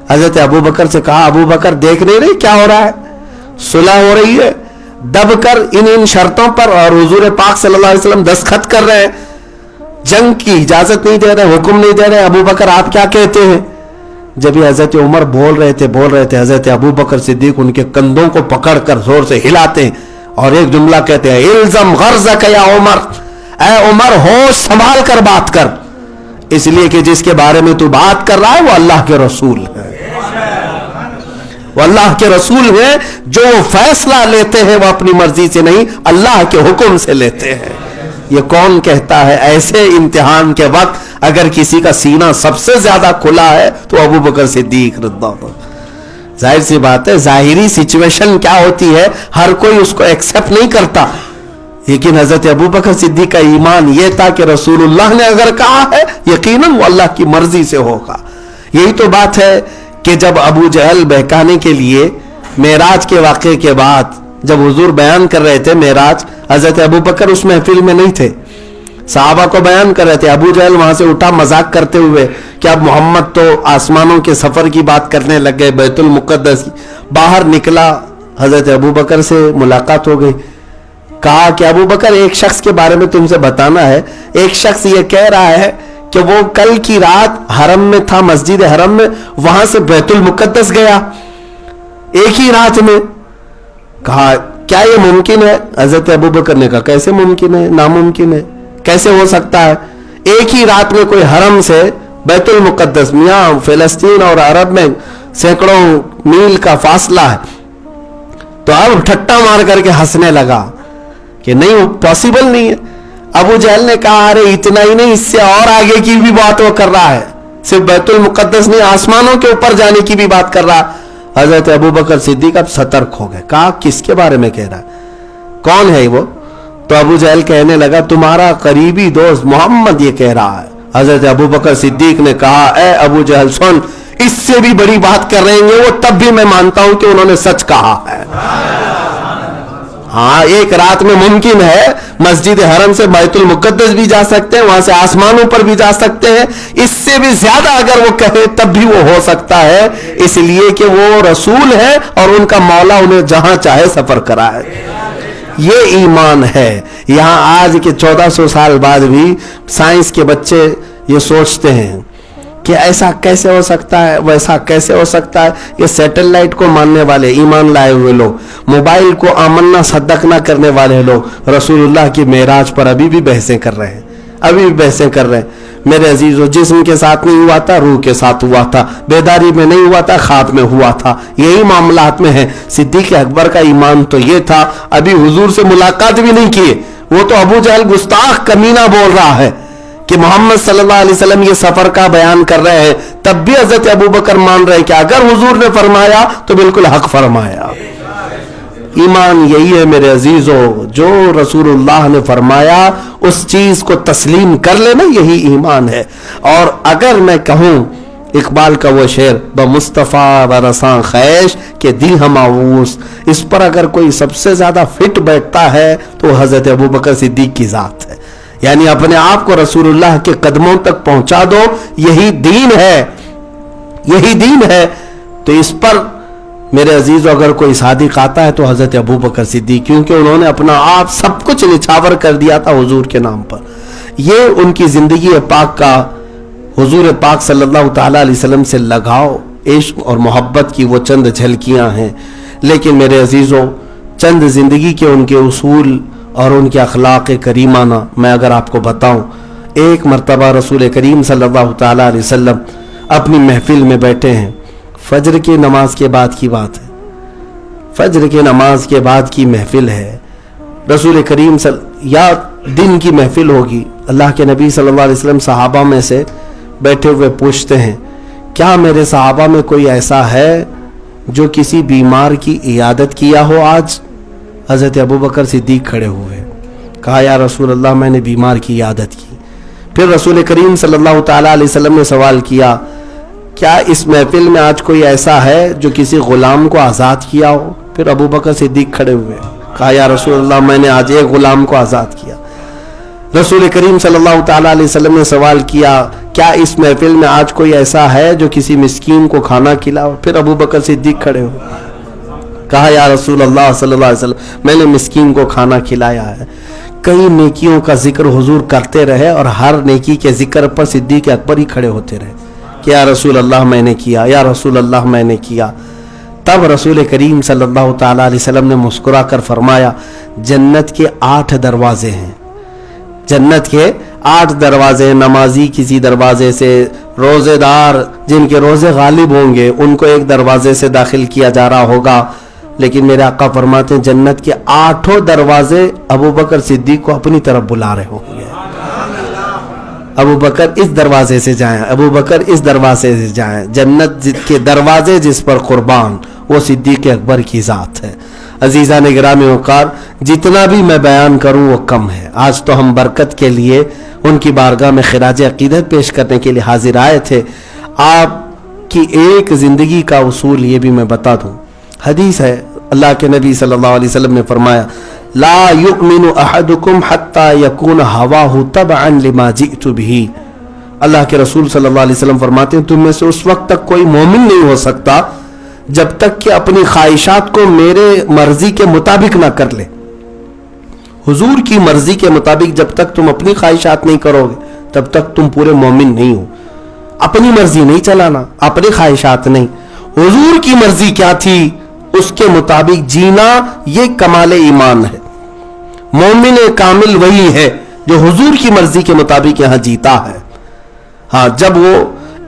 حضرت ابو بکر سے کہا ابو بکر دیکھ نہیں رہے کیا ہو رہا ہے، صلح ہو رہی ہے، دب کر ان شرطوں پر، اور حضور پاک صلی اللہ علیہ وسلم دستخط کر رہے ہیں، جنگ کی اجازت نہیں دے رہے، حکم نہیں دے رہے. ابو بکر آپ کیا کہتے ہیں. جب یہ حضرت عمر بول رہے تھے حضرت ابو بکر صدیق ان کے کندھوں کو پکڑ کر زور سے ہلاتے ہیں اور ایک جملہ کہتے ہیں الزم غرضک یا عمر، اے عمر ہوش سنبھال کر بات کر، اس لیے کہ جس کے بارے میں تو بات کر رہا ہے وہ اللہ کے رسول ہے، وہ اللہ کے رسول ہیں. جو فیصلہ لیتے ہیں وہ اپنی مرضی سے نہیں اللہ کے حکم سے لیتے ہیں. یہ کون کہتا ہے ایسے امتحان کے وقت اگر کسی کا سینہ سب سے زیادہ کھلا ہے تو ابو بکر صدیق رضی اللہ عنہ. ظاہر سی بات ہے ظاہری سچویشن کیا ہوتی ہے ہر کوئی اس کو ایکسپٹ نہیں کرتا، لیکن حضرت ابو بکر صدیق کا ایمان یہ تھا کہ رسول اللہ نے اگر کہا ہے یقیناً وہ اللہ کی مرضی سے ہوگا. یہی تو بات ہے کہ جب ابو جہل بہکانے کے لیے معراج کے واقعے کے بعد جب حضور بیان کر رہے تھے معراج، حضرت ابو بکر اس محفل میں نہیں تھے، صحابہ کو بیان کر رہے تھے. ابو جہل وہاں سے اٹھا مذاق کرتے ہوئے کہ اب محمد تو آسمانوں کے سفر کی بات کرنے لگ گئے، بیت المقدس کی. باہر نکلا، حضرت ابو بکر سے ملاقات ہو گئی. کہا کہ ابو بکر ایک شخص کے بارے میں تم سے بتانا ہے، ایک شخص یہ کہہ رہا ہے کہ وہ کل کی رات حرم میں تھا، مسجد حرم میں، وہاں سے بیت المقدس گیا ایک ہی رات میں. کہا کیا یہ ممکن ہے؟ حضرت ابو بکر نے کہا کیسے ممکن ہے، ناممکن ہے، کیسے ہو سکتا ہے ایک ہی رات میں کوئی حرم سے بیت المقدس، میاں فلسطین اور عرب میں سینکڑوں میل کا فاصلہ ہے. تو اب ٹھٹا مار کر کے ہنسنے لگا کہ نہیں پاسبل نہیں ہے. ابو جہل نے کہا ارے اتنا ہی نہیں، اس سے اور آگے کی بھی بات وہ کر رہا ہے، صرف بیت المقدس نہیں آسمانوں کے اوپر جانے کی بھی بات کر رہا. حضرت ابو بکر صدیق اب سترک ہو گئے. کہا کس کے بارے میں کہہ رہا ہے، کون ہے وہ؟ تو ابو جہل کہنے لگا تمہارا قریبی دوست محمد یہ کہہ رہا ہے. حضرت ابو بکر صدیق نے کہا اے ابو جہل سن، اس سے بھی بڑی بات کر رہے ہیں وہ، تب بھی میں مانتا ہوں کہ انہوں نے سچ کہا ہے. ہاں ایک رات میں ممکن ہے مسجد حرم سے بیت المقدس بھی جا سکتے ہیں، وہاں سے آسمانوں پر بھی جا سکتے ہیں، اس سے بھی زیادہ اگر وہ کہے تب بھی وہ ہو سکتا ہے، اس لیے کہ وہ رسول ہے اور ان کا مولا انہیں جہاں چاہے سفر کرائے. یہ ایمان ہے. یہاں آج کے 1400 سال بعد بھی سائنس کے بچے یہ سوچتے ہیں کہ ایسا کیسے ہو سکتا ہے، ویسا کیسے ہو سکتا ہے. یہ سیٹلائٹ کو ماننے والے، ایمان لائے ہوئے لوگ، موبائل کو آمنا صدقنا کرنے والے لوگ رسول اللہ کی معراج پر ابھی بھی بحثیں کر رہے ہیں، ابھی بھی بحثیں کر رہے ہیں. میرے عزیزو، جسم کے ساتھ نہیں ہوا تھا، روح کے ساتھ ہوا تھا. بیداری میں نہیں ہوا تھا، خواب میں ہوا تھا. یہی معاملات میں ہے. صدیق اکبر کا ایمان تو یہ تھا، ابھی حضور سے ملاقات بھی نہیں کیے. وہ تو ابو جہل گستاخ کمینہ بول رہا ہے کہ محمد صلی اللہ علیہ وسلم یہ سفر کا بیان کر رہے ہیں، تب بھی حضرت ابوبکر مان رہے کہ اگر حضور نے فرمایا تو بالکل حق فرمایا. ایمان یہی ہے میرے عزیزو، جو رسول اللہ نے فرمایا اس چیز کو تسلیم کر لینا، یہی ایمان ہے. اور اگر میں کہوں اقبال کا وہ شعر بمصطفیٰ برساں خیش کہ دی ہم آووس، اس پر اگر کوئی سب سے زیادہ فٹ بیٹھتا ہے تو حضرت ابوبکر صدیق کی ذات ہے. یعنی اپنے آپ کو رسول اللہ کے قدموں تک پہنچا دو، یہی دین ہے، یہی دین ہے. تو اس پر میرے عزیزو اگر کوئی صادق آتا ہے تو حضرت ابوبکر صدیق، کیونکہ انہوں نے اپنا آپ سب کچھ نچھاور کر دیا تھا حضور کے نام پر. یہ ان کی زندگی پاک کا حضور پاک صلی اللہ تعالیٰ علیہ وسلم سے لگاؤ، عشق اور محبت کی وہ چند جھلکیاں ہیں. لیکن میرے عزیزو، چند زندگی کے ان کے اصول اور ان کے اخلاق کریمانہ میں اگر آپ کو بتاؤں. ایک مرتبہ رسول کریم صلی اللہ تعالیٰ علیہ وسلم اپنی محفل میں بیٹھے ہیں، فجر کی نماز کے بعد کی بات ہے، فجر کی نماز کے بعد کی محفل ہے. رسول کریم یا دن کی محفل ہوگی. اللہ کے نبی صلی اللہ علیہ وسلم صحابہ میں سے بیٹھے ہوئے پوچھتے ہیں کیا میرے صحابہ میں کوئی ایسا ہے جو کسی بیمار کی عیادت کیا ہو آج؟ حضرت ابوبکر صدیق کھڑے ہوئے، کہا یا رسول اللہ میں نے بیمار کی عیادت کی. پھر رسول کریم صلی اللہ تعالیٰ علیہ وسلم نے سوال کیا کیا اس محفل میں آج کوئی ایسا ہے جو کسی غلام کو آزاد کیا ہو؟ پھر ابوبکر صدیق کھڑے ہوئے، کہا یا رسول اللہ میں نے آج ایک غلام کو آزاد کیا. رسول کریم صلی اللہ تعالیٰ علیہ وسلم نے سوال کیا کیا اس محفل میں آج کوئی ایسا ہے جو کسی مسکین کو کھانا کھلاؤ؟ پھر ابوبکر صدیق کھڑے ہوئے، کہا یا رسول اللہ صلی اللہ علیہ وسلم میں نے مسکین کو کھانا کھلایا ہے. کئی نیکیوں کا ذکر حضور کرتے رہے اور ہر نیکی کے ذکر پر صدیق اکبر ہی کھڑے ہوتے رہے کہ یا رسول اللہ میں نے کیا، یا رسول اللہ میں نے کیا. تب رسول کریم صلی اللہ تعالیٰ علیہ وسلم نے مسکرا کر فرمایا جنت کے 8 دروازے ہیں، جنت کے 8 دروازے. نمازی کسی دروازے سے، روزے دار جن کے روزے غالب ہوں گے ان کو ایک دروازے سے داخل کیا جا رہا ہوگا. لیکن میرے آقا فرماتے ہیں جنت کے 8 دروازے ابوبکر صدیق کو اپنی طرف بلا رہے ہوں گے. ابوبکر اس دروازے سے جائیں، ابوبکر اس دروازے سے جائیں. جنت کے دروازے جس پر قربان، وہ صدیق اکبر کی ذات ہے. عزیزان گرامی وقار، جتنا بھی میں بیان کروں وہ کم ہے. آج تو ہم برکت کے لیے ان کی بارگاہ میں خراج عقیدت پیش کرنے کے لیے حاضر آئے تھے. آپ کی ایک زندگی کا اصول یہ بھی میں بتا دوں. حدیث ہے، اللہ کے نبی صلی اللہ علیہ وسلم نے فرمایا لا یؤمن احدکم حتی یکون ہواہ تبعا لما جئت بہ. اللہ کے رسول صلی اللہ علیہ وسلم فرماتے ہیں تم میں سے اس وقت تک کوئی مومن نہیں ہو سکتا جب تک کہ اپنی خواہشات کو میرے مرضی کے مطابق نہ کر لے. حضور کی مرضی کے مطابق جب تک تم اپنی خواہشات نہیں کرو گے تب تک تم پورے مومن نہیں ہو. اپنی مرضی نہیں چلانا، اپنی خواہشات نہیں، حضور کی مرضی کیا تھی اس کے مطابق جینا، یہ کمال ایمان ہے. مومن کامل وہی ہے جو حضور کی مرضی کے مطابق یہاں جیتا ہے. ہاں، جب وہ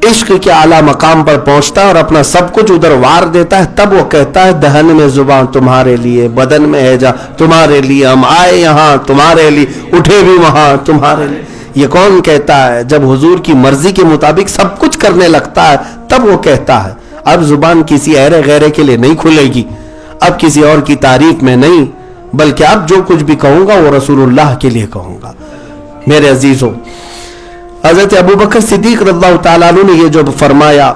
عشق کے اعلیٰ مقام پر پہنچتا ہے اور اپنا سب کچھ ادھر وار دیتا ہے تب وہ کہتا ہے دہن میں زبان تمہارے لیے، بدن میں ہے جا تمہارے لیے، ہم آئے یہاں تمہارے لیے، اٹھے بھی وہاں تمہارے لیے. یہ کون کہتا ہے؟ جب حضور کی مرضی کے مطابق سب کچھ کرنے لگتا ہے تب وہ کہتا ہے. اب زبان کسی ایرے غیرے کے لیے نہیں کھلے گی، اب کسی اور کی تعریف میں نہیں، بلکہ اب جو کچھ بھی کہوں گا وہ رسول اللہ کے لیے کہوں گا. میرے عزیزوں، حضرت ابوبکر صدیق رضی اللہ تعالیٰ عنہ نے یہ جو فرمایا،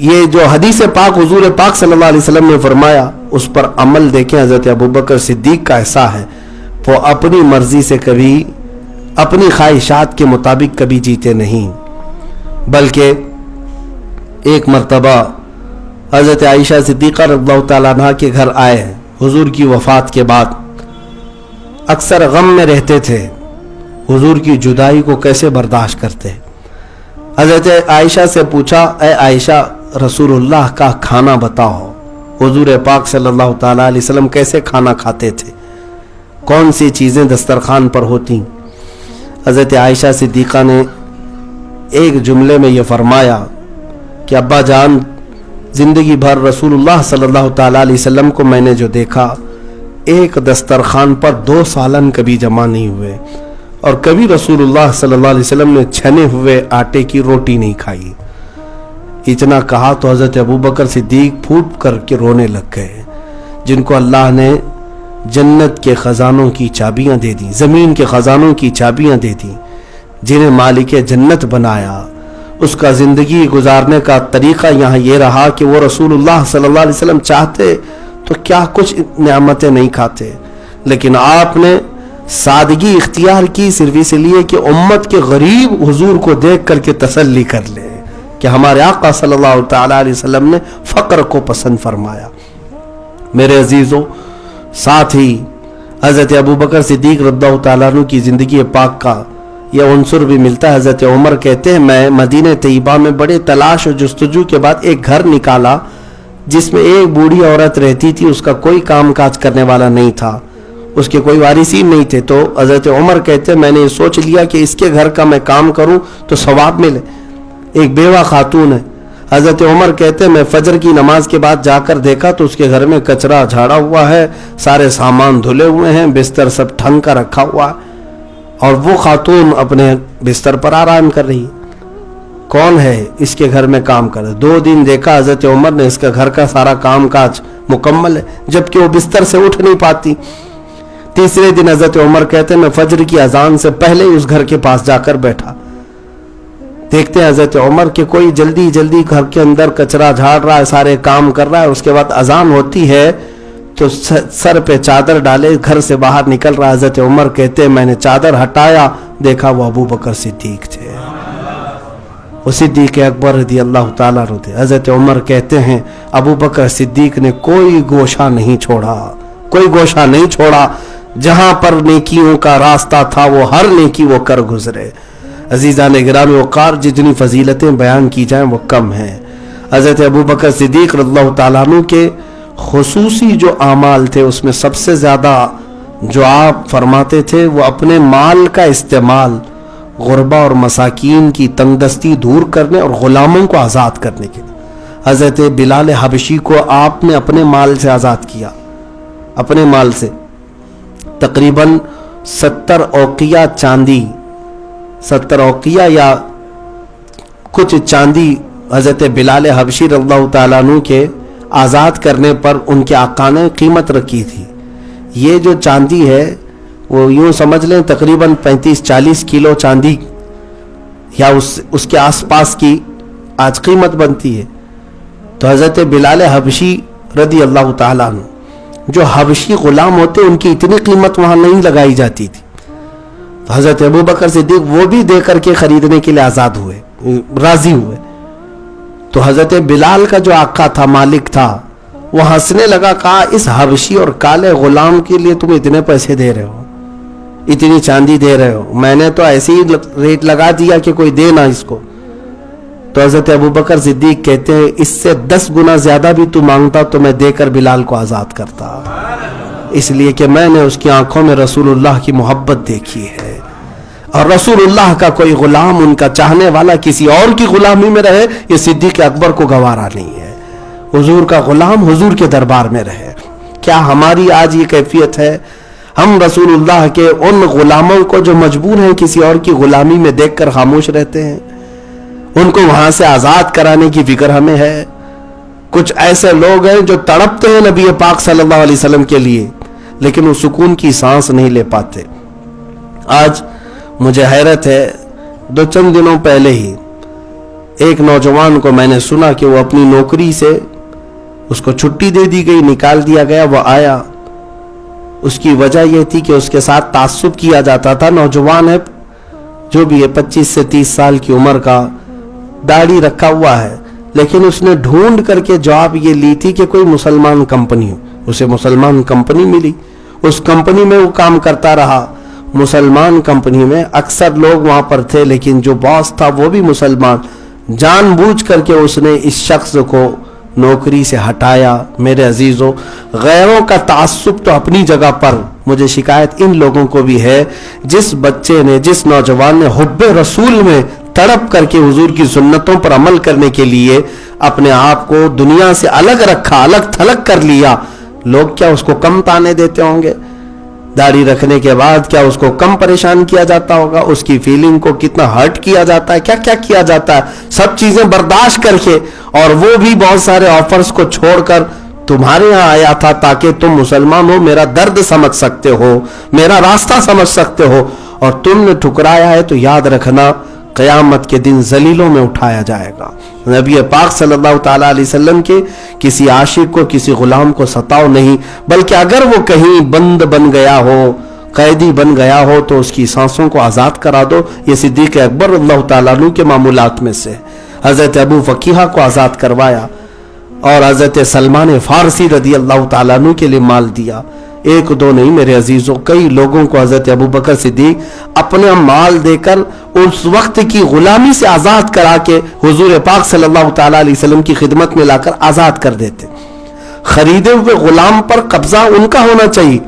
یہ جو حدیث پاک حضور پاک صلی اللہ علیہ وسلم نے فرمایا اس پر عمل دیکھیں. حضرت ابوبکر صدیق کا ایسا ہے وہ اپنی مرضی سے کبھی، اپنی خواہشات کے مطابق کبھی جیتے نہیں، بلکہ ایک مرتبہ حضرت عائشہ صدیقہ رضی اللہ تعالیٰ عنہ کے گھر آئے حضور کی وفات کے بعد. اکثر غم میں رہتے تھے، حضور کی جدائی کو کیسے برداشت کرتے. حضرت عائشہ سے پوچھا، اے عائشہ رسول اللہ کا کھانا بتاؤ، حضور پاک صلی اللہ تعالیٰ علیہ وسلم کیسے کھانا کھاتے تھے، کون سی چیزیں دسترخوان پر ہوتی؟ حضرت عائشہ صدیقہ نے ایک جملے میں یہ فرمایا کہ ابا جان، زندگی بھر رسول اللہ صلی اللہ تعالیٰ علیہ وسلم کو میں نے جو دیکھا، ایک دسترخوان پر 2 سالن کبھی جمع نہیں ہوئے، اور کبھی رسول اللہ صلی اللہ علیہ وسلم نے چھنے ہوئے آٹے کی روٹی نہیں کھائی۔ اتنا کہا تو حضرت ابوبکر صدیق پھوٹ کر کے رونے لگ گئے، جن کو اللہ نے جنت کے خزانوں کی چابیاں دے دی، زمین کے خزانوں کی چابیاں دے دی، جنہیں مالک جنت بنایا۔ اس کا زندگی گزارنے کا طریقہ یہاں یہ رہا کہ وہ رسول اللہ صلی اللہ علیہ وسلم چاہتے تو کیا کچھ نعمتیں نہیں کھاتے، لیکن آپ نے سادگی اختیار کی صرف اس لیے کہ امت کے غریب حضور کو دیکھ کر کے تسلی کر لے کہ ہمارے آقا صلی اللہ تعالیٰ علیہ وسلم نے فقر کو پسند فرمایا۔ میرے عزیزوں، ساتھ ہی حضرت ابوبکر صدیق رضی اللہ تعالیٰ عنہ کی زندگی پاک کا یہ عنصر بھی ملتا ہے۔ حضرت عمر کہتے ہیں، میں مدینہ طیبہ میں بڑے تلاش و جستجو کے بعد ایک گھر نکالا جس میں ایک بوڑھی عورت رہتی تھی، اس کا کوئی کام کاج کرنے والا نہیں تھا، اس کے کوئی وارثین نہیں تھے۔ تو حضرت عمر کہتے ہیں میں نے یہ سوچ لیا کہ اس کے گھر کا میں کام کروں تو ثواب ملے، ایک بیوہ خاتون ہے۔ حضرت عمر کہتے ہیں میں فجر کی نماز کے بعد جا کر دیکھا تو اس کے گھر میں کچرا جھاڑا ہوا ہے، سارے سامان دھلے ہوئے ہیں، بستر سب ٹھنگ کر رکھا ہوا ہے، اور وہ خاتون اپنے بستر پر آرام کر رہی ہے۔ کون ہے اس کے گھر میں کام کر رہا؟ 2 دن دیکھا حضرت عمر نے، اس کا گھر کا سارا کام کاج مکمل ہے، جبکہ وہ بستر سے اٹھ نہیں پاتی۔ تیسرے دن حضرت عمر کہتے ہیں میں فجر کی اذان سے پہلے ہی اس گھر کے پاس جا کر بیٹھا، دیکھتے ہیں حضرت عمر کہ کوئی جلدی جلدی گھر کے اندر کچرا جھاڑ رہا ہے، سارے کام کر رہا ہے، اس کے بعد اذان ہوتی ہے تو سر پہ چادر ڈالے گھر سے باہر نکل رہا۔ حضرت عمر کہتے ہیں میں نے چادر ہٹایا، دیکھا وہ ابوبکر صدیق تھے، وہ صدیق اکبر رضی اللہ تعالیٰ عنہ تھے۔ حضرت عمر کہتے ہیں ابوبکر صدیق نے کوئی گوشہ نہیں چھوڑا، کوئی گوشہ نہیں چھوڑا، جہاں پر نیکیوں کا راستہ تھا وہ ہر نیکی وہ کر گزرے۔ عزیزان گرامی وقار، جتنی فضیلتیں بیان کی جائیں وہ کم ہیں۔ حضرت ابوبکر صدیق رضی اللہ تعالیٰ عنہ کے خصوصی جو اعمال تھے اس میں سب سے زیادہ جو آپ فرماتے تھے وہ اپنے مال کا استعمال غربا اور مساکین کی تنگدستی دور کرنے اور غلاموں کو آزاد کرنے کے لیے۔ حضرت بلال حبشی کو آپ نے اپنے مال سے آزاد کیا، اپنے مال سے تقریباً 70 اوقیہ چاندی، 70 اوقیہ یا کچھ چاندی حضرت بلال حبشی رضی اللہ تعالیٰ عنہ کے آزاد کرنے پر ان کے آقا نے قیمت رکھی تھی۔ یہ جو چاندی ہے وہ یوں سمجھ لیں تقریباً 35-40 کلو چاندی یا اس کے آس پاس کی آج قیمت بنتی ہے۔ تو حضرت بلال حبشی رضی اللہ تعالیٰ عنہ جو حبشی غلام ہوتے ان کی اتنی قیمت وہاں نہیں لگائی جاتی تھی، تو حضرت ابوبکر صدیق وہ بھی دے کر کے خریدنے کے لیے آزاد ہوئے، راضی ہوئے۔ تو حضرت بلال کا جو آقا تھا، مالک تھا، وہ ہنسنے لگا، کہا اس حبشی اور کالے غلام کے لیے تم اتنے پیسے دے رہے ہو، اتنی چاندی دے رہے ہو، میں نے تو ایسے ہی ریٹ لگا دیا کہ کوئی دے نہ اس کو۔ تو حضرت ابوبکر صدیق کہتے ہیں اس سے 10 گنا زیادہ بھی تو مانگتا تو میں دے کر بلال کو آزاد کرتا، اس لیے کہ میں نے اس کی آنکھوں میں رسول اللہ کی محبت دیکھی ہے، اور رسول اللہ کا کوئی غلام ان کا چاہنے والا کسی اور کی غلامی میں رہے یہ صدیق اکبر کو گوارا نہیں ہے۔ حضور کا غلام حضور کے دربار میں رہے۔ کیا ہماری آج یہ کیفیت ہے؟ ہم رسول اللہ کے ان غلاموں کو جو مجبور ہیں کسی اور کی غلامی میں دیکھ کر خاموش رہتے ہیں، ان کو وہاں سے آزاد کرانے کی فکر ہمیں ہے۔ کچھ ایسے لوگ ہیں جو تڑپتے ہیں نبی پاک صلی اللہ علیہ وسلم کے لیے، لیکن وہ سکون کی سانس نہیں لے پاتے۔ آج مجھے حیرت ہے، 2 دنوں پہلے ہی ایک نوجوان کو میں نے سنا کہ وہ اپنی نوکری سے اس کو چھٹی دے دی گئی، نکال دیا گیا، وہ آیا، اس کی وجہ یہ تھی کہ اس کے ساتھ تعصب کیا جاتا تھا۔ نوجوان ہے، جو بھی ہے 25 سے 30 سال کی عمر کا، داڑھی رکھا ہوا ہے، لیکن اس نے ڈھونڈ کر کے جاب یہ لی تھی کہ کوئی مسلمان کمپنی ہو، اسے مسلمان کمپنی ملی، اس کمپنی میں وہ کام کرتا رہا، مسلمان کمپنی میں، اکثر لوگ وہاں پر تھے، لیکن جو باس تھا وہ بھی مسلمان، جان بوجھ کر کے اس نے اس شخص کو نوکری سے ہٹایا۔ میرے عزیزو، غیروں کا تعصب تو اپنی جگہ پر، مجھے شکایت ان لوگوں کو بھی ہے جس بچے نے، جس نوجوان نے حب رسول میں تڑپ کر کے حضور کی سنتوں پر عمل کرنے کے لیے اپنے آپ کو دنیا سے الگ رکھا، الگ تھلگ کر لیا، لوگ کیا اس کو کم تانے دیتے ہوں گے؟ داڑھی رکھنے کے بعد کیا اس کو کم پریشان کیا جاتا ہوگا؟ اس کی فیلنگ کو کتنا ہرٹ کیا جاتا ہے، کیا کیا کیا جاتا ہے، سب چیزیں برداشت کر کے، اور وہ بھی بہت سارے آفرز کو چھوڑ کر تمہارے یہاں آیا تھا تاکہ تم مسلمان ہو، میرا درد سمجھ سکتے ہو، میرا راستہ سمجھ سکتے ہو، اور تم نے ٹھکرایا ہے تو یاد رکھنا قیامت کے دن ذلیلوں میں اٹھایا جائے گا۔ نبی پاک صلی اللہ تعالیٰ علیہ وسلم کے کسی عاشق کو، کسی غلام کو ستاؤ نہیں، بلکہ اگر وہ کہیں بند بن گیا ہو، قیدی بن گیا ہو، تو اس کی سانسوں کو آزاد کرا دو۔ یہ صدیق اکبر اللہ تعالیٰ عنہ کے معمولات میں سے، حضرت ابو فقیہ کو آزاد کروایا، اور حضرت سلمان فارسی رضی اللہ تعالیٰ عنہ کے لیے مال دیا۔ ایک دو نہیں میرے عزیزوں، کئی لوگوں کو حضرت ابو بکر صدیق اپنا مال دے کر اس وقت کی غلامی سے آزاد کرا کے حضور پاک صلی اللہ تعالیٰ علیہ وسلم کی خدمت میں لا کر آزاد کر دیتے۔ خریدے ہوئے غلام پر قبضہ ان کا ہونا چاہیے۔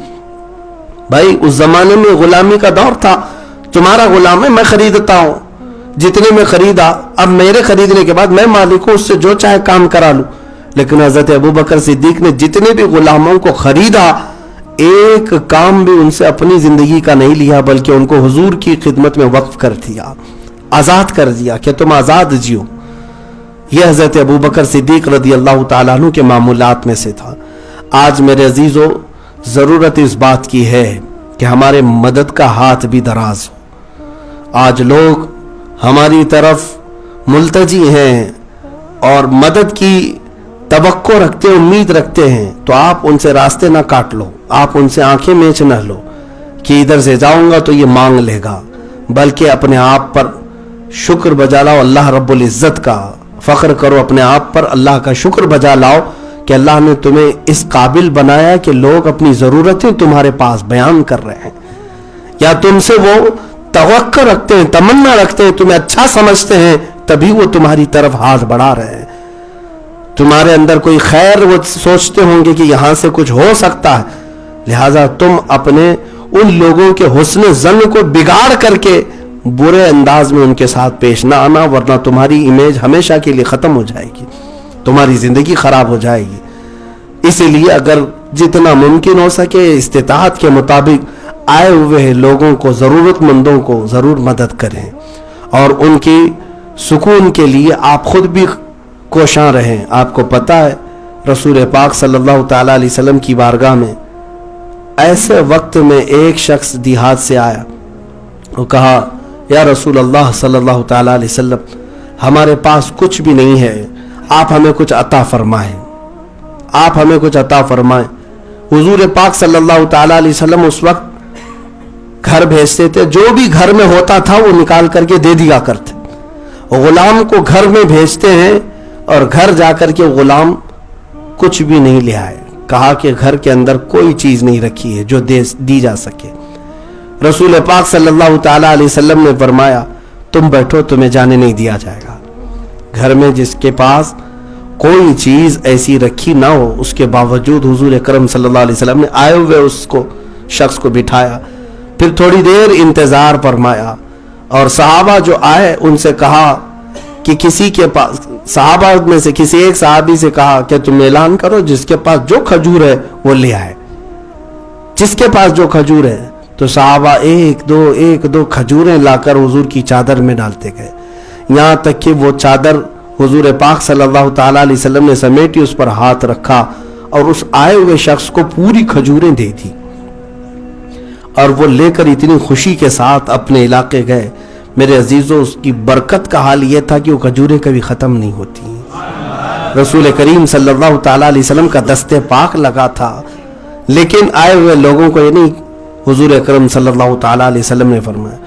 بھائی اس زمانے میں غلامی کا دور تھا، تمہارا غلام ہے، میں خریدتا ہوں، جتنے میں خریدا، اب میرے خریدنے کے بعد میں مالک ہوں، اس سے جو چاہے کام کرا لوں۔ لیکن حضرت ابو بکر صدیق نے جتنے بھی غلاموں کو خریدا، ایک کام بھی ان سے اپنی زندگی کا نہیں لیا، بلکہ ان کو حضور کی خدمت میں وقف کر دیا، آزاد کر دیا کہ تم آزاد جیو۔ یہ حضرت ابو بکر صدیق رضی اللہ تعالیٰ عنہ کے معمولات میں سے تھا۔ آج میرے عزیزو، ضرورت اس بات کی ہے کہ ہمارے مدد کا ہاتھ بھی دراز ہو۔ آج لوگ ہماری طرف ملتجی ہیں اور مدد کی توقع رکھتے، امید رکھتے ہیں، تو آپ ان سے راستے نہ کاٹ لو، آپ ان سے آنکھیں میچ نہ لو کہ ادھر سے جاؤں گا تو یہ مانگ لے گا، بلکہ اپنے آپ پر شکر بجا لاؤ اللہ رب العزت کا، فخر کرو اپنے آپ پر، اللہ کا شکر بجا لاؤ کہ اللہ نے تمہیں اس قابل بنایا کہ لوگ اپنی ضرورتیں تمہارے پاس بیان کر رہے ہیں، یا تم سے وہ توقع رکھتے ہیں، تمنا رکھتے ہیں، تمہیں اچھا سمجھتے ہیں، تبھی وہ تمہاری طرف ہاتھ بڑھا رہے ہیں۔ تمہارے اندر کوئی خیر وہ سوچتے ہوں گے کہ یہاں سے کچھ ہو سکتا ہے، لہذا تم اپنے ان لوگوں کے حسن ظن کو بگاڑ کر کے برے انداز میں ان کے ساتھ پیش نہ آنا، ورنہ تمہاری امیج ہمیشہ کے لیے ختم ہو جائے گی، تمہاری زندگی خراب ہو جائے گی۔ اسی لیے اگر جتنا ممکن ہو سکے استطاعت کے مطابق آئے ہوئے لوگوں کو، ضرورت مندوں کو ضرور مدد کریں، اور ان کی سکون کے لیے آپ خود بھی کوشاں رہیں۔ آپ کو پتہ ہے رسول پاک صلی اللہ تعالیٰ علیہ وسلم کی بارگاہ میں ایسے وقت میں ایک شخص دیہات سے آیا، وہ کہا یا رسول اللہ صلی اللہ تعالیٰ علیہ وسلم، ہمارے پاس کچھ بھی نہیں ہے، آپ ہمیں کچھ عطا فرمائیں، آپ ہمیں کچھ عطا فرمائیں۔ حضور پاک صلی اللہ تعالیٰ علیہ وسلم اس وقت گھر بھیجتے تھے، جو بھی گھر میں ہوتا تھا وہ نکال کر کے دے دیا کرتے۔ غلام کو گھر میں بھیجتے ہیں اور گھر جا کر کے غلام کچھ بھی نہیں لے آئے، کہا کہ گھر کے اندر کوئی چیز نہیں رکھی ہے جو دی جا سکے۔ رسول پاک صلی اللہ تعالیٰ علیہ وسلم نے فرمایا تم بیٹھو، تمہیں جانے نہیں دیا جائے گا۔ گھر میں جس کے پاس کوئی چیز ایسی رکھی نہ ہو، اس کے باوجود حضور اکرم صلی اللہ علیہ وسلم نے آئے ہوئے اس کو شخص کو بٹھایا، پھر تھوڑی دیر انتظار فرمایا، اور صحابہ جو آئے ان سے کہا کہ کسی کے پاس، صحابہ میں سے کسی ایک صحابی سے کہا کہ تم اعلان کرو جس کے پاس جو کھجور ہے وہ لے آئے، جس کے پاس جو کھجور ہے۔ تو صحابہ ایک دو کھجوریں لا کر حضور کی چادر میں ڈالتے گئے، یہاں تک کہ وہ چادر حضور پاک صلی اللہ تعالیٰ علیہ وسلم نے سمیٹی، اس پر ہاتھ رکھا اور اس آئے ہوئے شخص کو پوری کھجوریں دے دی، اور وہ لے کر اتنی خوشی کے ساتھ اپنے علاقے گئے۔ میرے عزیزوں، اس کی برکت کا حال یہ تھا کہ وہ کھجوریں کبھی ختم نہیں ہوتی۔ رسول کریم صلی اللہ تعالیٰ علیہ وسلم کا دست پاک لگا تھا، لیکن آئے ہوئے لوگوں کو یہ نہیں، حضور اکرم صلی اللہ تعالیٰ علیہ وسلم نے فرمایا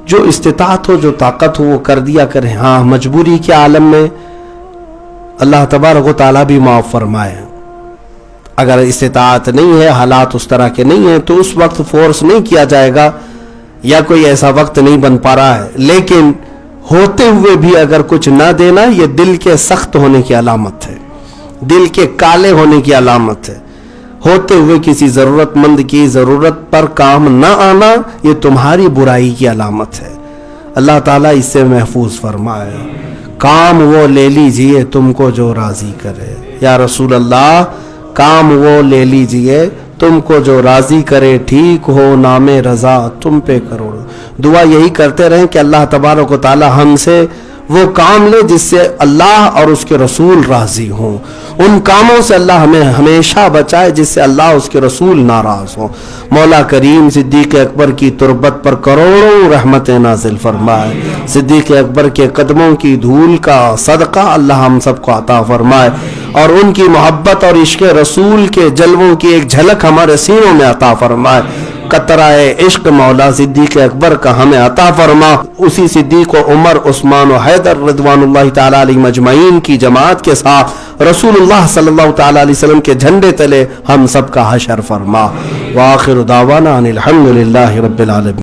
جو استطاعت ہو، جو طاقت ہو وہ کر دیا کریں۔ ہاں، مجبوری کے عالم میں اللہ تبارک و تعالیٰ بھی معاف فرمائے۔ اگر استطاعت نہیں ہے، حالات اس طرح کے نہیں ہیں، تو اس وقت فورس نہیں کیا جائے گا، یا کوئی ایسا وقت نہیں بن پا رہا ہے، لیکن ہوتے ہوئے بھی اگر کچھ نہ دینا یہ دل کے سخت ہونے کی علامت ہے، دل کے کالے ہونے کی علامت ہے۔ ہوتے ہوئے کسی ضرورت مند کی ضرورت پر کام نہ آنا یہ تمہاری برائی کی علامت ہے۔ اللہ تعالیٰ اس سے محفوظ فرمائے۔ کام وہ لے لیجئے تم کو جو راضی کرے، یا رسول اللہ کام وہ لے لیجئے تم کو جو راضی کرے، ٹھیک ہو نام رضا تم پہ کروڑ۔ دعا یہی کرتے رہیں کہ اللہ تبارک و تعالی ہم سے وہ کام لے جس سے اللہ اور اس کے رسول راضی ہوں، ان کاموں سے اللہ ہمیں ہمیشہ بچائے جس سے اللہ اس کے رسول ناراض ہوں۔ مولا کریم صدیق اکبر کی تربت پر کروڑوں رحمت نازل فرمائے، صدیق اکبر کے قدموں کی دھول کا صدقہ اللہ ہم سب کو عطا فرمائے، اور ان کی محبت اور عشق رسول کے جلووں کی ایک جھلک ہمارے سینوں میں عطا فرمائے۔ قطرہ عشق مولا صدیق اکبر کا ہمیں عطا فرما، اسی صدیق و عمر عثمان و حیدر رضوان اللہ تعالی علیہم اجمعین کی جماعت کے ساتھ رسول اللہ صلی اللہ تعالی علیہ وسلم کے جھنڈے تلے ہم سب کا حشر فرما۔ وآخر دعوانا ان الحمد للہ رب العالمین۔